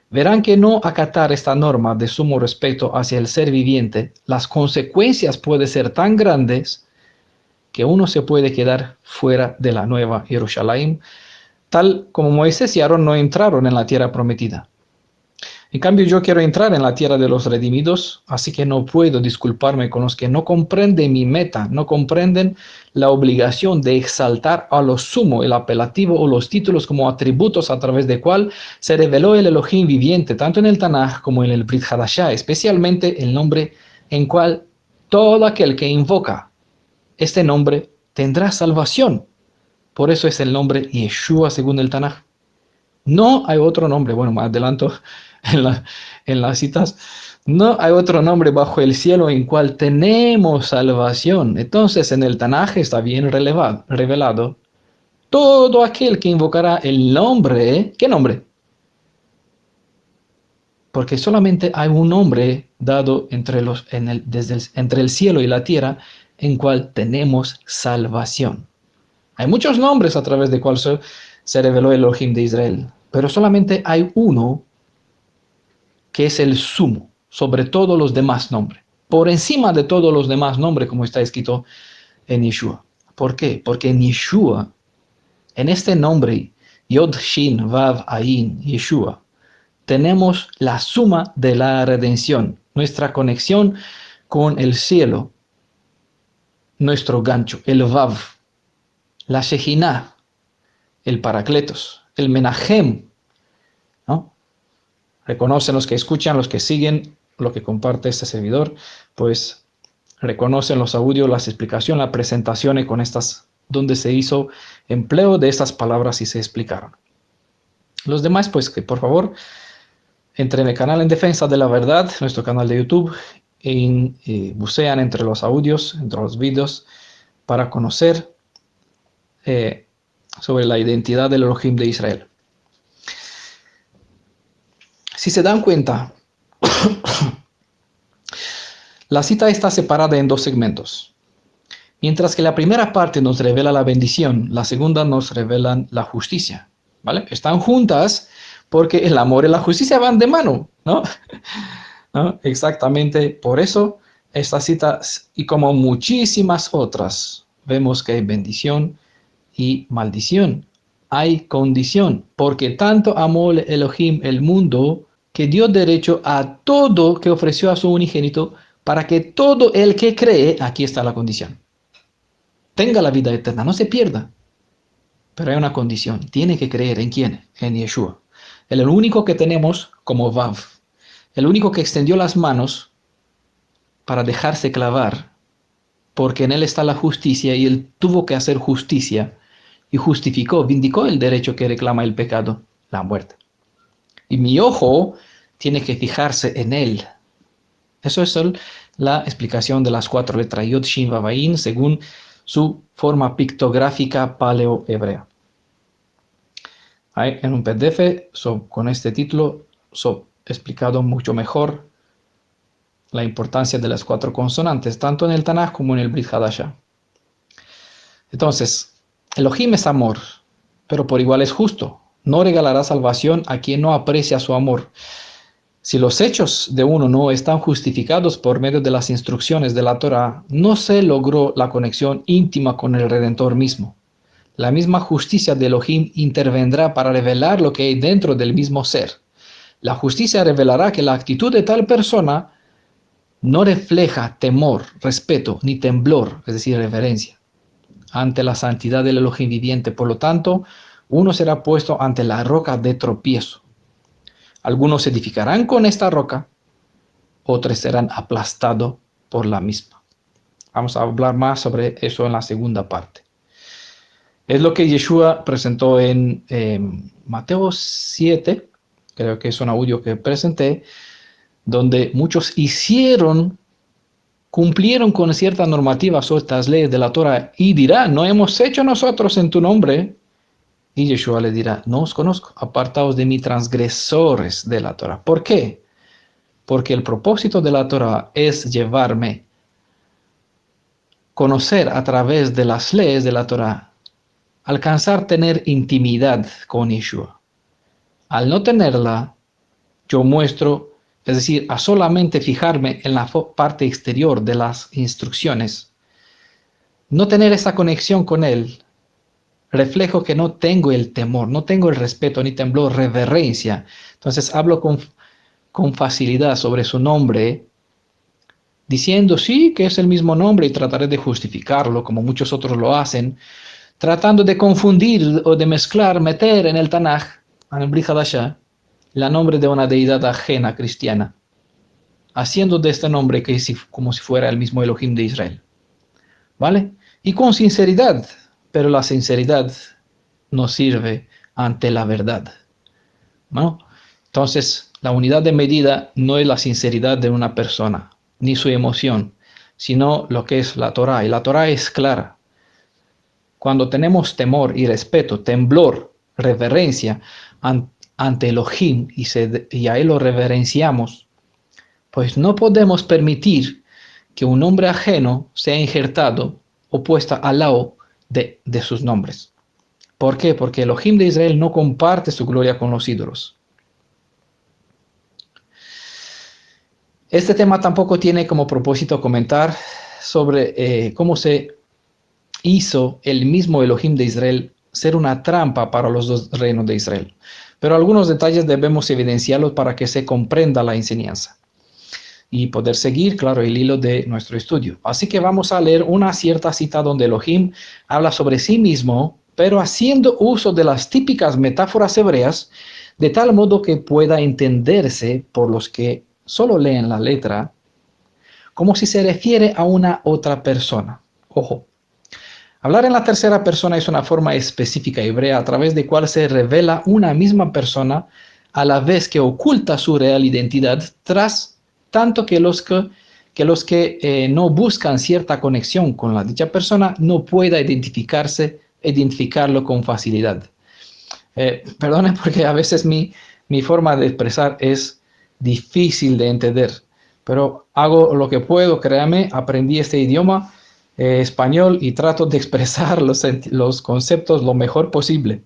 verán que no acatar esta norma de sumo respeto hacia el ser viviente, las consecuencias pueden ser tan grandes que uno se puede quedar fuera de la nueva Jerusalén, tal como Moisés y Aarón no entraron en la tierra prometida. En cambio, yo quiero entrar en la tierra de los redimidos, así que no puedo disculparme con los que no comprenden mi meta, no comprenden la obligación de exaltar a lo sumo el apelativo o los títulos como atributos a través de cual se reveló el Elohim viviente, tanto en el Tanaj como en el Brit Hadashah, especialmente el nombre en cual todo aquel que invoca este nombre tendrá salvación. Por eso es el nombre Yeshua según el Tanaj. No hay otro nombre, bueno, más adelanto en las citas, no hay otro nombre bajo el cielo en cual tenemos salvación. Entonces en el Tanaj está bien revelado todo aquel que invocará el nombre. ¿Qué nombre? Porque solamente hay un nombre dado entre el cielo y la tierra en cual tenemos salvación. Hay muchos nombres a través de cual se reveló el Elohim de Israel, pero solamente hay uno que es el sumo sobre todos los demás nombres, por encima de todos los demás nombres, como está escrito en Yeshua. ¿Por qué? Porque en Yeshua, en este nombre, Yod Shin Vav Ayin, Yeshua, tenemos la suma de la redención, nuestra conexión con el cielo, nuestro gancho, el Vav, la Shejinah, el Paracletos, el Menahem, ¿no? Reconocen los que escuchan, los que siguen, lo que comparte este servidor, pues reconocen los audios, las explicaciones, las presentaciones con estas, donde se hizo empleo de estas palabras y se explicaron. Los demás, pues que por favor, entren en el canal En Defensa de la Verdad, nuestro canal de YouTube, bucean entre los audios, entre los vídeos, para conocer sobre la identidad del Elohim de Israel. Si se dan cuenta, la cita está separada en dos segmentos. Mientras que la primera parte nos revela la bendición, la segunda nos revela la justicia. ¿Vale? Están juntas porque el amor y la justicia van de mano, ¿no? ¿No? Exactamente por eso esta cita, y como muchísimas otras, vemos que hay bendición y maldición. Hay condición, porque tanto amó Elohim el mundo que dio derecho a todo que ofreció a su unigénito para que todo el que cree, aquí está la condición, tenga la vida eterna, no se pierda. Pero hay una condición, tiene que creer ¿en quién? En Yeshua. El único que tenemos como Vav, el único que extendió las manos para dejarse clavar, porque en él está la justicia y él tuvo que hacer justicia y justificó, vindicó el derecho que reclama el pecado, la muerte. Y mi ojo tiene que fijarse en él. Eso es la explicación de las 4 letras Yod, Shin, Vav, Ayin, según su forma pictográfica paleo-hebrea. Hay en un PDF con este título explicado mucho mejor la importancia de las 4 consonantes, tanto en el Tanaj como en el Brit Hadashah. Entonces, Elohim es amor, pero por igual es justo. No regalará salvación a quien no aprecia su amor. Si los hechos de uno no están justificados por medio de las instrucciones de la Torah, no se logró la conexión íntima con el Redentor mismo. La misma justicia de Elohim intervendrá para revelar lo que hay dentro del mismo ser. La justicia revelará que la actitud de tal persona no refleja temor, respeto, ni temblor, es decir, reverencia, ante la santidad del Elohim viviente. Por lo tanto, uno será puesto ante la roca de tropiezo. Algunos se edificarán con esta roca, otros serán aplastados por la misma. Vamos a hablar más sobre eso en la segunda parte. Es lo que Yeshua presentó en Mateo 7, creo que es un audio que presenté, donde muchos cumplieron con ciertas normativas o estas leyes de la Torah y dirán, no hemos hecho nosotros en tu nombre. Y Yeshua le dirá, no os conozco, apartaos de mí, transgresores de la Torah. ¿Por qué? Porque el propósito de la Torah es llevarme, conocer a través de las leyes de la Torah, alcanzar tener intimidad con Yeshua. Al no tenerla, yo muestro, es decir, a solamente fijarme en la parte exterior de las instrucciones, no tener esa conexión con Él, reflejo que no tengo el temor, no tengo el respeto, ni temblor, reverencia. Entonces hablo con facilidad sobre su nombre, diciendo sí que es el mismo nombre y trataré de justificarlo como muchos otros lo hacen, tratando de confundir o de mezclar, meter en el Tanaj, en el Brit Hadashah, el nombre de una deidad ajena cristiana, haciendo de este nombre como si fuera el mismo Elohim de Israel. ¿Vale? Y con sinceridad, pero la sinceridad no sirve ante la verdad, ¿no? Entonces, la unidad de medida no es la sinceridad de una persona, ni su emoción, sino lo que es la Torah. Y la Torah es clara. Cuando tenemos temor y respeto, temblor, reverencia ante Elohim y a Él lo reverenciamos, pues no podemos permitir que un nombre ajeno sea injertado o puesto al lado de sus nombres. ¿Por qué? Porque Elohim de Israel no comparte su gloria con los ídolos. Este tema tampoco tiene como propósito comentar sobre cómo se hizo el mismo Elohim de Israel ser una trampa para los dos reinos de Israel. Pero algunos detalles debemos evidenciarlos para que se comprenda la enseñanza y poder seguir, claro, el hilo de nuestro estudio. Así que vamos a leer una cierta cita donde Elohim habla sobre sí mismo, pero haciendo uso de las típicas metáforas hebreas, de tal modo que pueda entenderse por los que solo leen la letra, como si se refiere a una otra persona. Ojo, hablar en la tercera persona es una forma específica hebrea a través de cual se revela una misma persona a la vez que oculta su real identidad tras tanto que los que no buscan cierta conexión con la dicha persona no pueda identificarse identificarlo con facilidad. Perdonen porque a veces mi forma de expresar es difícil de entender, pero hago lo que puedo, créame, aprendí este idioma español y trato de expresar los conceptos lo mejor posible.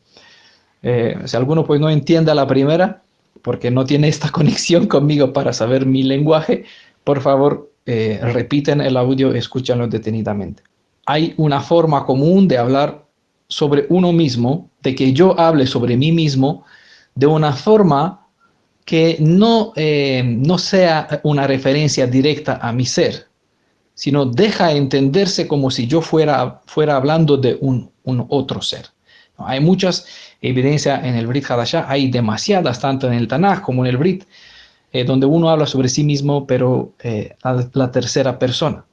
Si alguno pues no entiende a la primera, porque no tiene esta conexión conmigo para saber mi lenguaje, por favor, repiten el audio, escúchanlo detenidamente. Hay una forma común de hablar sobre uno mismo, de que yo hable sobre mí mismo, de una forma que no sea una referencia directa a mi ser, sino deja entenderse como si yo fuera hablando de un otro ser. Hay muchas evidencias en el Brit Hadashah, hay demasiadas, tanto en el Tanaj como en el Brit, donde uno habla sobre sí mismo, pero a la tercera persona.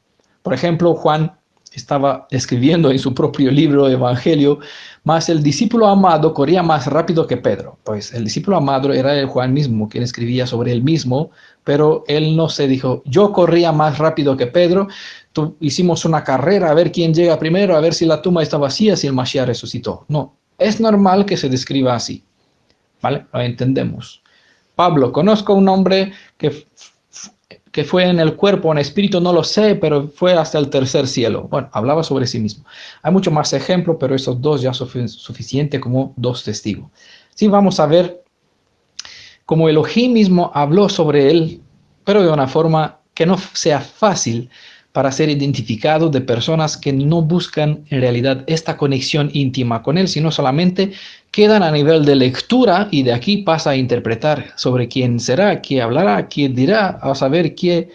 Por ejemplo, Juan estaba escribiendo en su propio libro Evangelio, mas el discípulo amado corría más rápido que Pedro. Pues el discípulo amado era el Juan mismo, quien escribía sobre él mismo, pero él no se dijo, yo corría más rápido que Pedro, hicimos una carrera a ver quién llega primero, a ver si la tumba está vacía, si el Mashiach resucitó. No, es normal que se describa así, ¿vale? Lo entendemos. Pablo, conozco un hombre que fue en el cuerpo, en espíritu, no lo sé, pero fue hasta el tercer cielo. Bueno, hablaba sobre sí mismo. Hay muchos más ejemplos, pero esos dos ya son suficientes como dos testigos. Sí, vamos a ver cómo Elohim mismo habló sobre él, pero de una forma que no sea fácil para ser identificado de personas que no buscan en realidad esta conexión íntima con él, sino solamente quedan a nivel de lectura y de aquí pasa a interpretar sobre quién será, quién hablará, quién dirá, a saber qué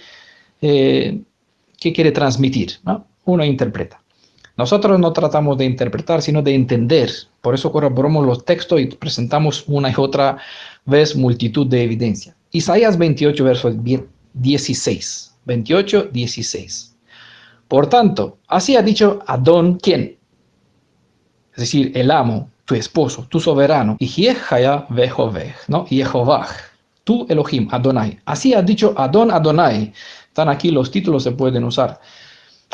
quiere transmitir, ¿no? Uno interpreta. Nosotros no tratamos de interpretar, sino de entender. Por eso corroboramos los textos y presentamos una y otra vez multitud de evidencia. Isaías 28, verso 16. 28, 16. Por tanto, así ha dicho Adón, ¿quién? Es decir, el amo, tu esposo, tu soberano. Y Jehová Vehovej, ¿no? Jehová, tu Elohim, Adonai. Así ha dicho Adón Adonai. Están aquí los títulos, se pueden usar.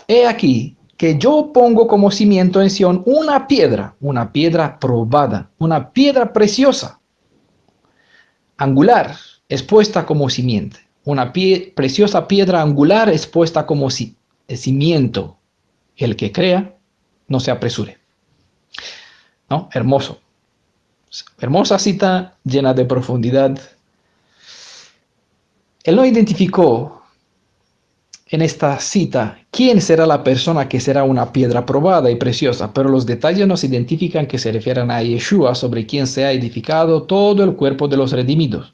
He aquí que yo pongo como cimiento en Sión una piedra probada, una piedra preciosa, angular, expuesta como simiente. Una preciosa piedra angular expuesta como cimiento. El que crea, no se apresure. ¿No? Hermoso. Hermosa cita llena de profundidad. Él no identificó en esta cita quién será la persona que será una piedra probada y preciosa, pero los detalles nos identifican que se refieren a Yeshua, sobre quien se ha edificado todo el cuerpo de los redimidos.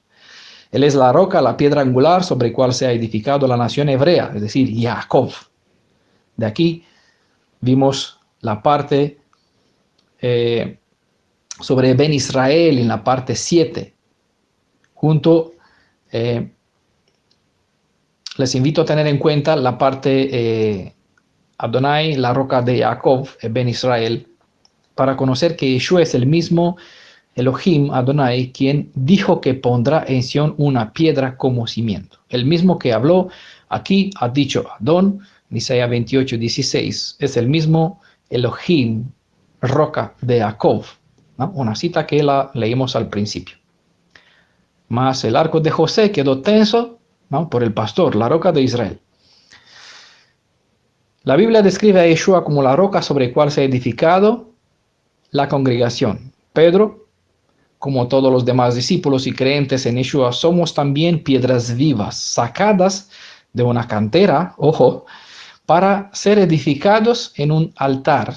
Él es la roca, la piedra angular sobre la cual se ha edificado la nación hebrea, es decir, Jacob. De aquí vimos la parte sobre Ben Israel en la parte 7, junto les invito a tener en cuenta la parte Adonai, la roca de Jacob, Ben Israel, para conocer que Yeshua es el mismo Elohim, Adonai, quien dijo que pondrá en Sión una piedra como cimiento. El mismo que habló aquí ha dicho Adón, en Isaías 28, 16, es el mismo Elohim, roca de Jacob, ¿no? Una cita que la leímos al principio. Mas el arco de José quedó tenso, ¿no? Por el pastor, la roca de Israel. La Biblia describe a Yeshua como la roca sobre la cual se ha edificado la congregación. Pedro, como todos los demás discípulos y creyentes en Yeshua, somos también piedras vivas, sacadas de una cantera, ojo, para ser edificados en un altar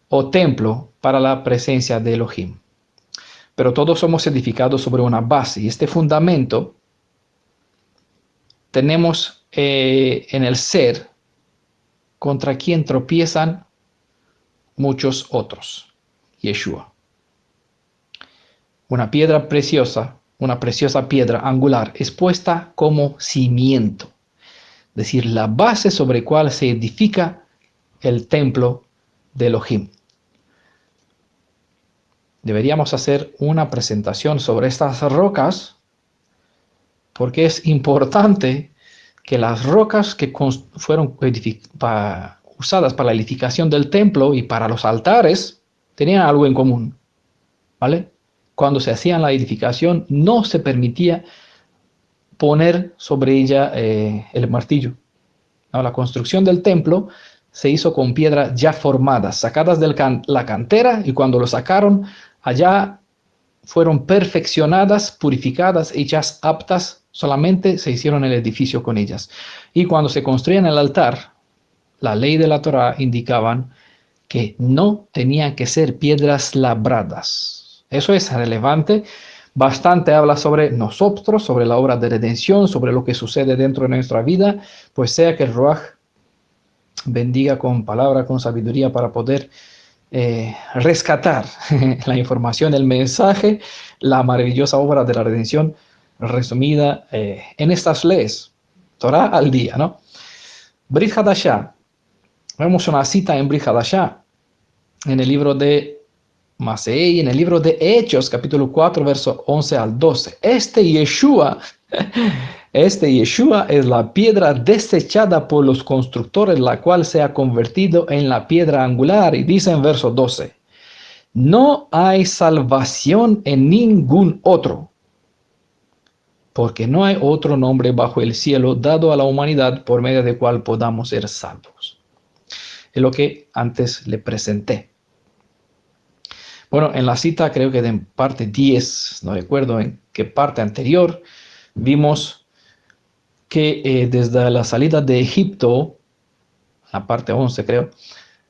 o templo para la presencia de Elohim. Pero todos somos edificados sobre una base, y este fundamento tenemos en el ser contra quien tropiezan muchos otros, Yeshua. Una piedra preciosa, una preciosa piedra angular expuesta como cimiento, es decir, la base sobre la cual se edifica el templo de Elohim. Deberíamos hacer una presentación sobre estas rocas porque es importante que las rocas que fueron usadas para la edificación del templo y para los altares tenían algo en común, ¿vale? Cuando se hacía la edificación no se permitía poner sobre ella el martillo. ¿No? La construcción del templo se hizo con piedras ya formadas, sacadas de la cantera, y cuando lo sacaron, allá fueron perfeccionadas, purificadas, hechas aptas, solamente se hicieron el edificio con ellas. Y cuando se construían el altar, la ley de la Torá indicaban que no tenían que ser piedras labradas. Eso es relevante. Bastante habla sobre nosotros, sobre la obra de redención, sobre lo que sucede dentro de nuestra vida, pues sea que el Ruaj bendiga con palabra, con sabiduría para poder rescatar la información, el mensaje, la maravillosa obra de la redención resumida en estas leyes. Torah al día, ¿no? Brit Hadashah. Vemos una cita en Brit Hadashah, en el libro de Masei, en el libro de Hechos, capítulo 4, verso 11 al 12. Este Yeshua es la piedra desechada por los constructores, la cual se ha convertido en la piedra angular. Y dice en verso 12, no hay salvación en ningún otro, porque no hay otro nombre bajo el cielo dado a la humanidad por medio del cual podamos ser salvos. Es lo que antes le presenté. Bueno, en la cita, creo que en parte 10, no recuerdo en qué parte anterior, vimos que desde la salida de Egipto, la parte 11 creo,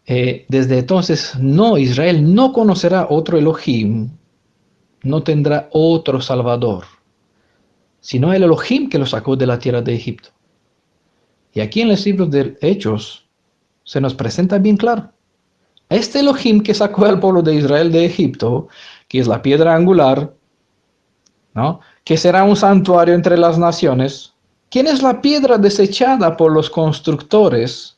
desde entonces Israel no conocerá otro Elohim, no tendrá otro Salvador, sino el Elohim que lo sacó de la tierra de Egipto. Y aquí en los libros de Hechos se nos presenta bien claro. Este Elohim que sacó al pueblo de Israel de Egipto, que es la piedra angular, ¿no? Que será un santuario entre las naciones. ¿Quién es la piedra desechada por los constructores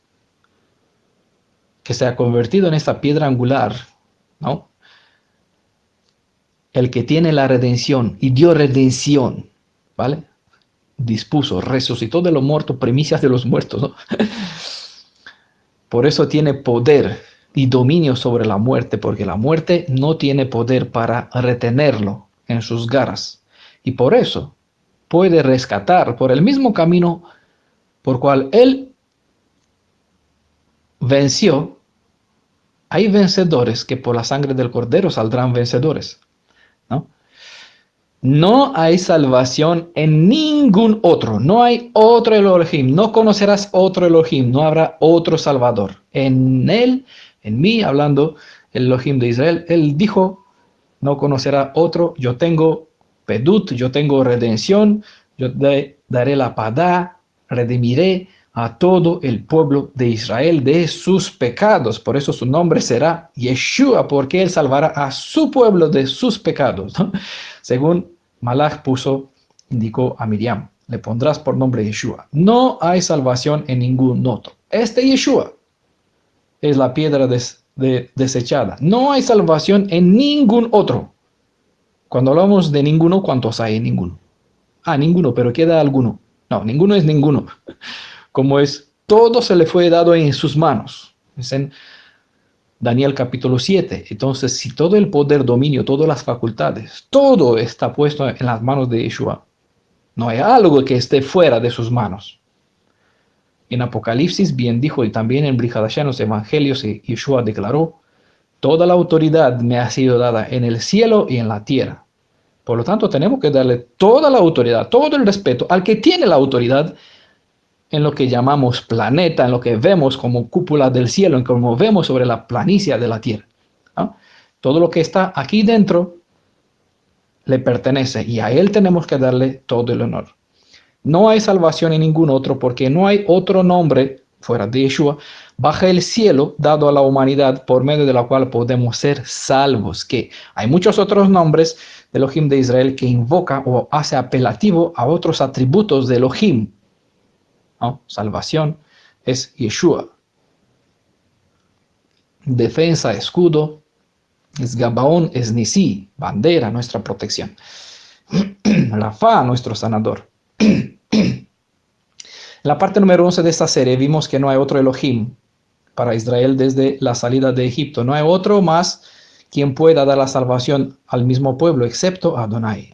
que se ha convertido en esta piedra angular? ¿No? El que tiene la redención y dio redención, ¿vale? Dispuso, resucitó de los muertos, primicias de los muertos, ¿no? Por eso tiene poder y dominio sobre la muerte, porque la muerte no tiene poder para retenerlo en sus garras. Y por eso puede rescatar por el mismo camino por cual él venció. Hay vencedores que por la sangre del Cordero saldrán vencedores, ¿no? No hay salvación en ningún otro. No hay otro Elohim. No conocerás otro Elohim. No habrá otro Salvador. En él, en mí, hablando el Elohim de Israel, él dijo, no conocerá otro. Yo tengo pedut, yo tengo redención. Yo daré la padá, redimiré a todo el pueblo de Israel de sus pecados. Por eso su nombre será Yeshua, porque él salvará a su pueblo de sus pecados, ¿no? Según Malach indicó a Miriam, le pondrás por nombre Yeshua. No hay salvación en ningún otro. Este Yeshua es la piedra desechada. No hay salvación en ningún otro. Cuando hablamos de ninguno, ¿cuántos hay en ninguno? Ninguno, pero queda alguno. No, ninguno es ninguno. Como es, todo se le fue dado en sus manos. Es en Daniel capítulo 7. Entonces, si todo el poder, dominio, todas las facultades, todo está puesto en las manos de Yeshua, no hay algo que esté fuera de sus manos. En Apocalipsis bien dijo, y también en Brit Hadashah, en los evangelios, Yeshua declaró, toda la autoridad me ha sido dada en el cielo y en la tierra. Por lo tanto, tenemos que darle toda la autoridad, todo el respeto al que tiene la autoridad en lo que llamamos planeta, en lo que vemos como cúpula del cielo, en como vemos sobre la planicie de la tierra, ¿no? Todo lo que está aquí dentro le pertenece y a él tenemos que darle todo el honor. No hay salvación en ningún otro, porque no hay otro nombre fuera de Yeshua bajo el cielo dado a la humanidad por medio de la cual podemos ser salvos. Que hay muchos otros nombres de Elohim de Israel que invoca o hace apelativo a otros atributos de Elohim, ¿no? Salvación es Yeshua. Defensa, escudo, es Gabaón, es Nisi, bandera, nuestra protección. Rafa, nuestro sanador. En la parte número 11 de esta serie vimos que no hay otro Elohim para Israel desde la salida de Egipto. No hay otro más quien pueda dar la salvación al mismo pueblo, excepto Adonai,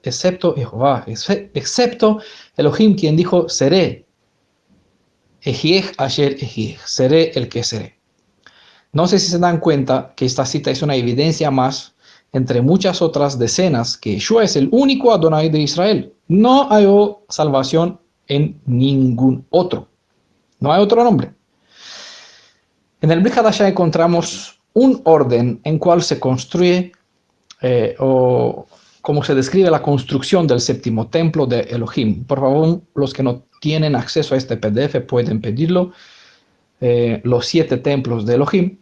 excepto Jehová, excepto Elohim, quien dijo, seré, Ejiej Asher Ejiej, seré el que seré. No sé si se dan cuenta que esta cita es una evidencia más entre muchas otras decenas que Yeshua es el único Adonai de Israel. No hay salvación en ningún otro. No hay otro nombre. En el Brit Hadashah encontramos un orden en cual se construye o como se describe la construcción del séptimo templo de Elohim. Por favor, los que no tienen acceso a este PDF pueden pedirlo. Los 7 templos de Elohim.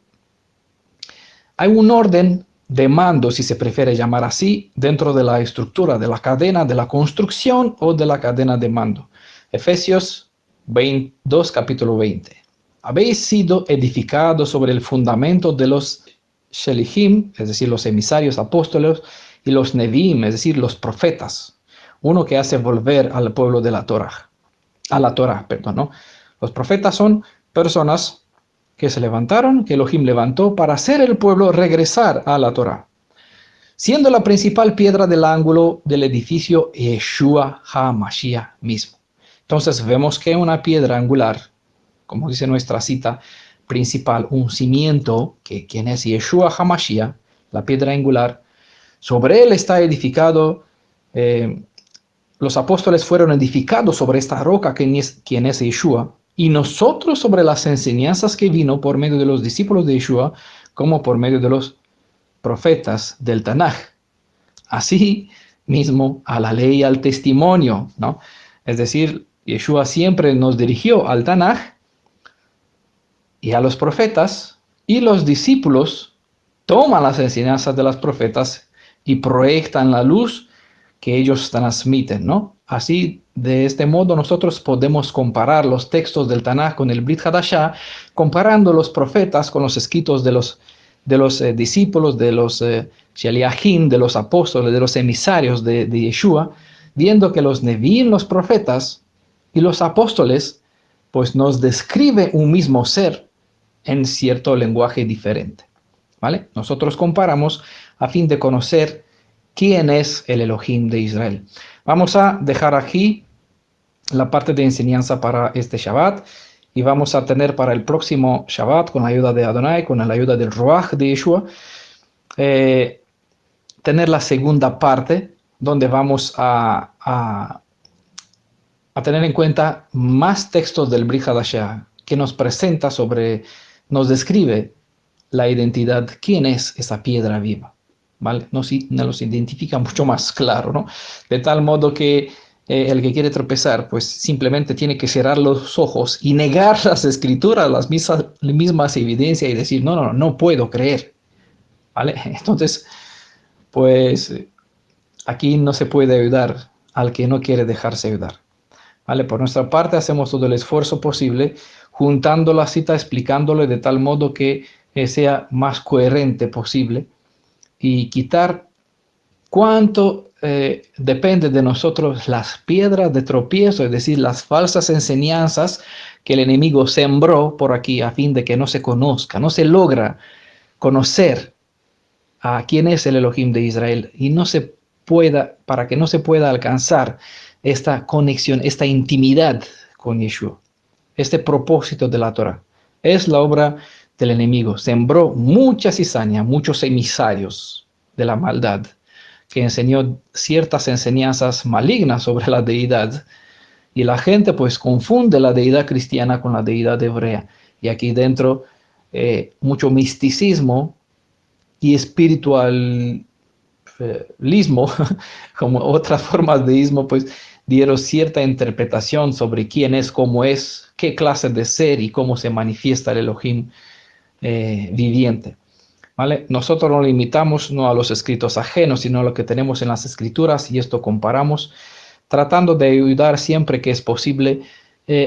Hay un orden de mando, si se prefiere llamar así, dentro de la estructura de la cadena de la construcción o de la cadena de mando. Efesios 2, capítulo 20. Habéis sido edificados sobre el fundamento de los Shelihim, es decir, los emisarios apóstoles, y los Neviim, es decir, los profetas. Uno que hace volver al pueblo de la Torah. A la Torah, perdón, ¿no? Los profetas son personas que se levantaron, que Elohim levantó para hacer el pueblo regresar a la Torah, siendo la principal piedra del ángulo del edificio Yeshua HaMashiach mismo. Entonces vemos que una piedra angular, como dice nuestra cita principal, un cimiento, que quien es Yeshua HaMashiach, la piedra angular, sobre él está edificado, los apóstoles fueron edificados sobre esta roca, quien es Yeshua, y nosotros sobre las enseñanzas que vino por medio de los discípulos de Yeshua, como por medio de los profetas del Tanaj. Así mismo a la ley y al testimonio, ¿no? Es decir, Yeshua siempre nos dirigió al Tanaj y a los profetas, y los discípulos toman las enseñanzas de los profetas y proyectan la luz que ellos transmiten, ¿no? Así, de este modo, nosotros podemos comparar los textos del Tanaj con el Brit Hadashah, comparando los profetas con los escritos de los discípulos, de los Sheliachim, de los apóstoles, de los emisarios de Yeshua, viendo que los Neviim, los profetas y los apóstoles, pues nos describe un mismo ser en cierto lenguaje diferente, ¿vale? Nosotros comparamos a fin de conocer quién es el Elohim de Israel. Vamos a dejar aquí la parte de enseñanza para este Shabbat y vamos a tener para el próximo Shabbat, con la ayuda de Adonai, con la ayuda del Ruach de Yeshua, tener la segunda parte donde vamos a tener en cuenta más textos del Brit Hadashah que nos presenta nos describe la identidad, quién es esa piedra viva, ¿vale? Nos identifica mucho más claro, ¿no? De tal modo que el que quiere tropezar, pues simplemente tiene que cerrar los ojos y negar las escrituras, las mismas evidencias y decir, no puedo creer, ¿vale? Entonces, pues aquí no se puede ayudar al que no quiere dejarse ayudar, ¿vale? Por nuestra parte hacemos todo el esfuerzo posible, juntando la cita, explicándolo de tal modo que sea más coherente posible y quitar cuánto depende de nosotros las piedras de tropiezo, es decir, las falsas enseñanzas que el enemigo sembró por aquí a fin de que no se conozca, no se logra conocer a quién es el Elohim de Israel y para que no se pueda alcanzar esta conexión, esta intimidad con Yeshua, este propósito de la Torah. Es la obra del enemigo. Sembró mucha cizaña, muchos emisarios de la maldad, que enseñó ciertas enseñanzas malignas sobre la deidad, y la gente pues confunde la deidad cristiana con la deidad hebrea. Y aquí dentro mucho misticismo y espiritualismo, como otras formas de ismo, pues dieron cierta interpretación sobre quién es, cómo es, qué clase de ser y cómo se manifiesta el Elohim viviente, ¿vale? Nosotros nos limitamos no a los escritos ajenos, sino a lo que tenemos en las escrituras, y esto comparamos, tratando de ayudar siempre que es posible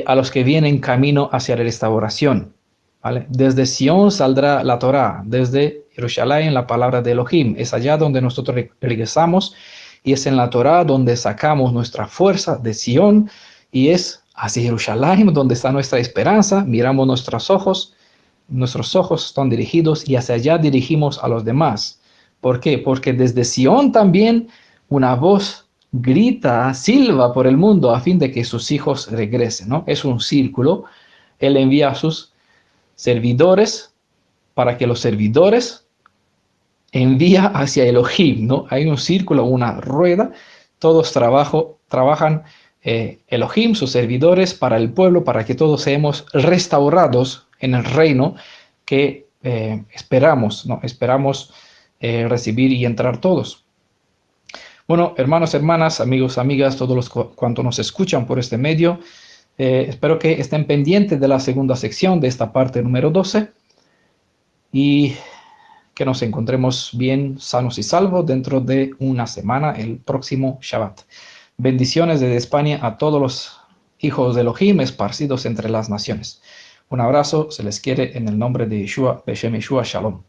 a los que vienen camino hacia la restauración, ¿vale? Desde Sion saldrá la Torah, desde Jerusalén la palabra de Elohim. Es allá donde nosotros regresamos, y es en la Torah donde sacamos nuestra fuerza de Sion, y es hacia Jerusalén donde está nuestra esperanza. Miramos nuestros ojos nuestros ojos están dirigidos y hacia allá dirigimos a los demás. ¿Por qué? Porque desde Sion también una voz grita, silba por el mundo a fin de que sus hijos regresen, ¿no? Es un círculo. Él envía a sus servidores para que los servidores envía hacia Elohim, ¿no? Hay un círculo, una rueda, todos trabajan Elohim, sus servidores, para el pueblo, para que todos seamos restaurados en el reino que esperamos, ¿no? Esperamos recibir y entrar todos. Bueno, hermanos, hermanas, amigos, amigas, todos los cuantos nos escuchan por este medio, espero que estén pendientes de la segunda sección de esta parte número 12 y que nos encontremos bien sanos y salvos dentro de una semana, el próximo Shabbat. Bendiciones desde España a todos los hijos de Elohim esparcidos entre las naciones. Un abrazo, se les quiere en el nombre de Yeshua, Beshem Yeshua, Shalom.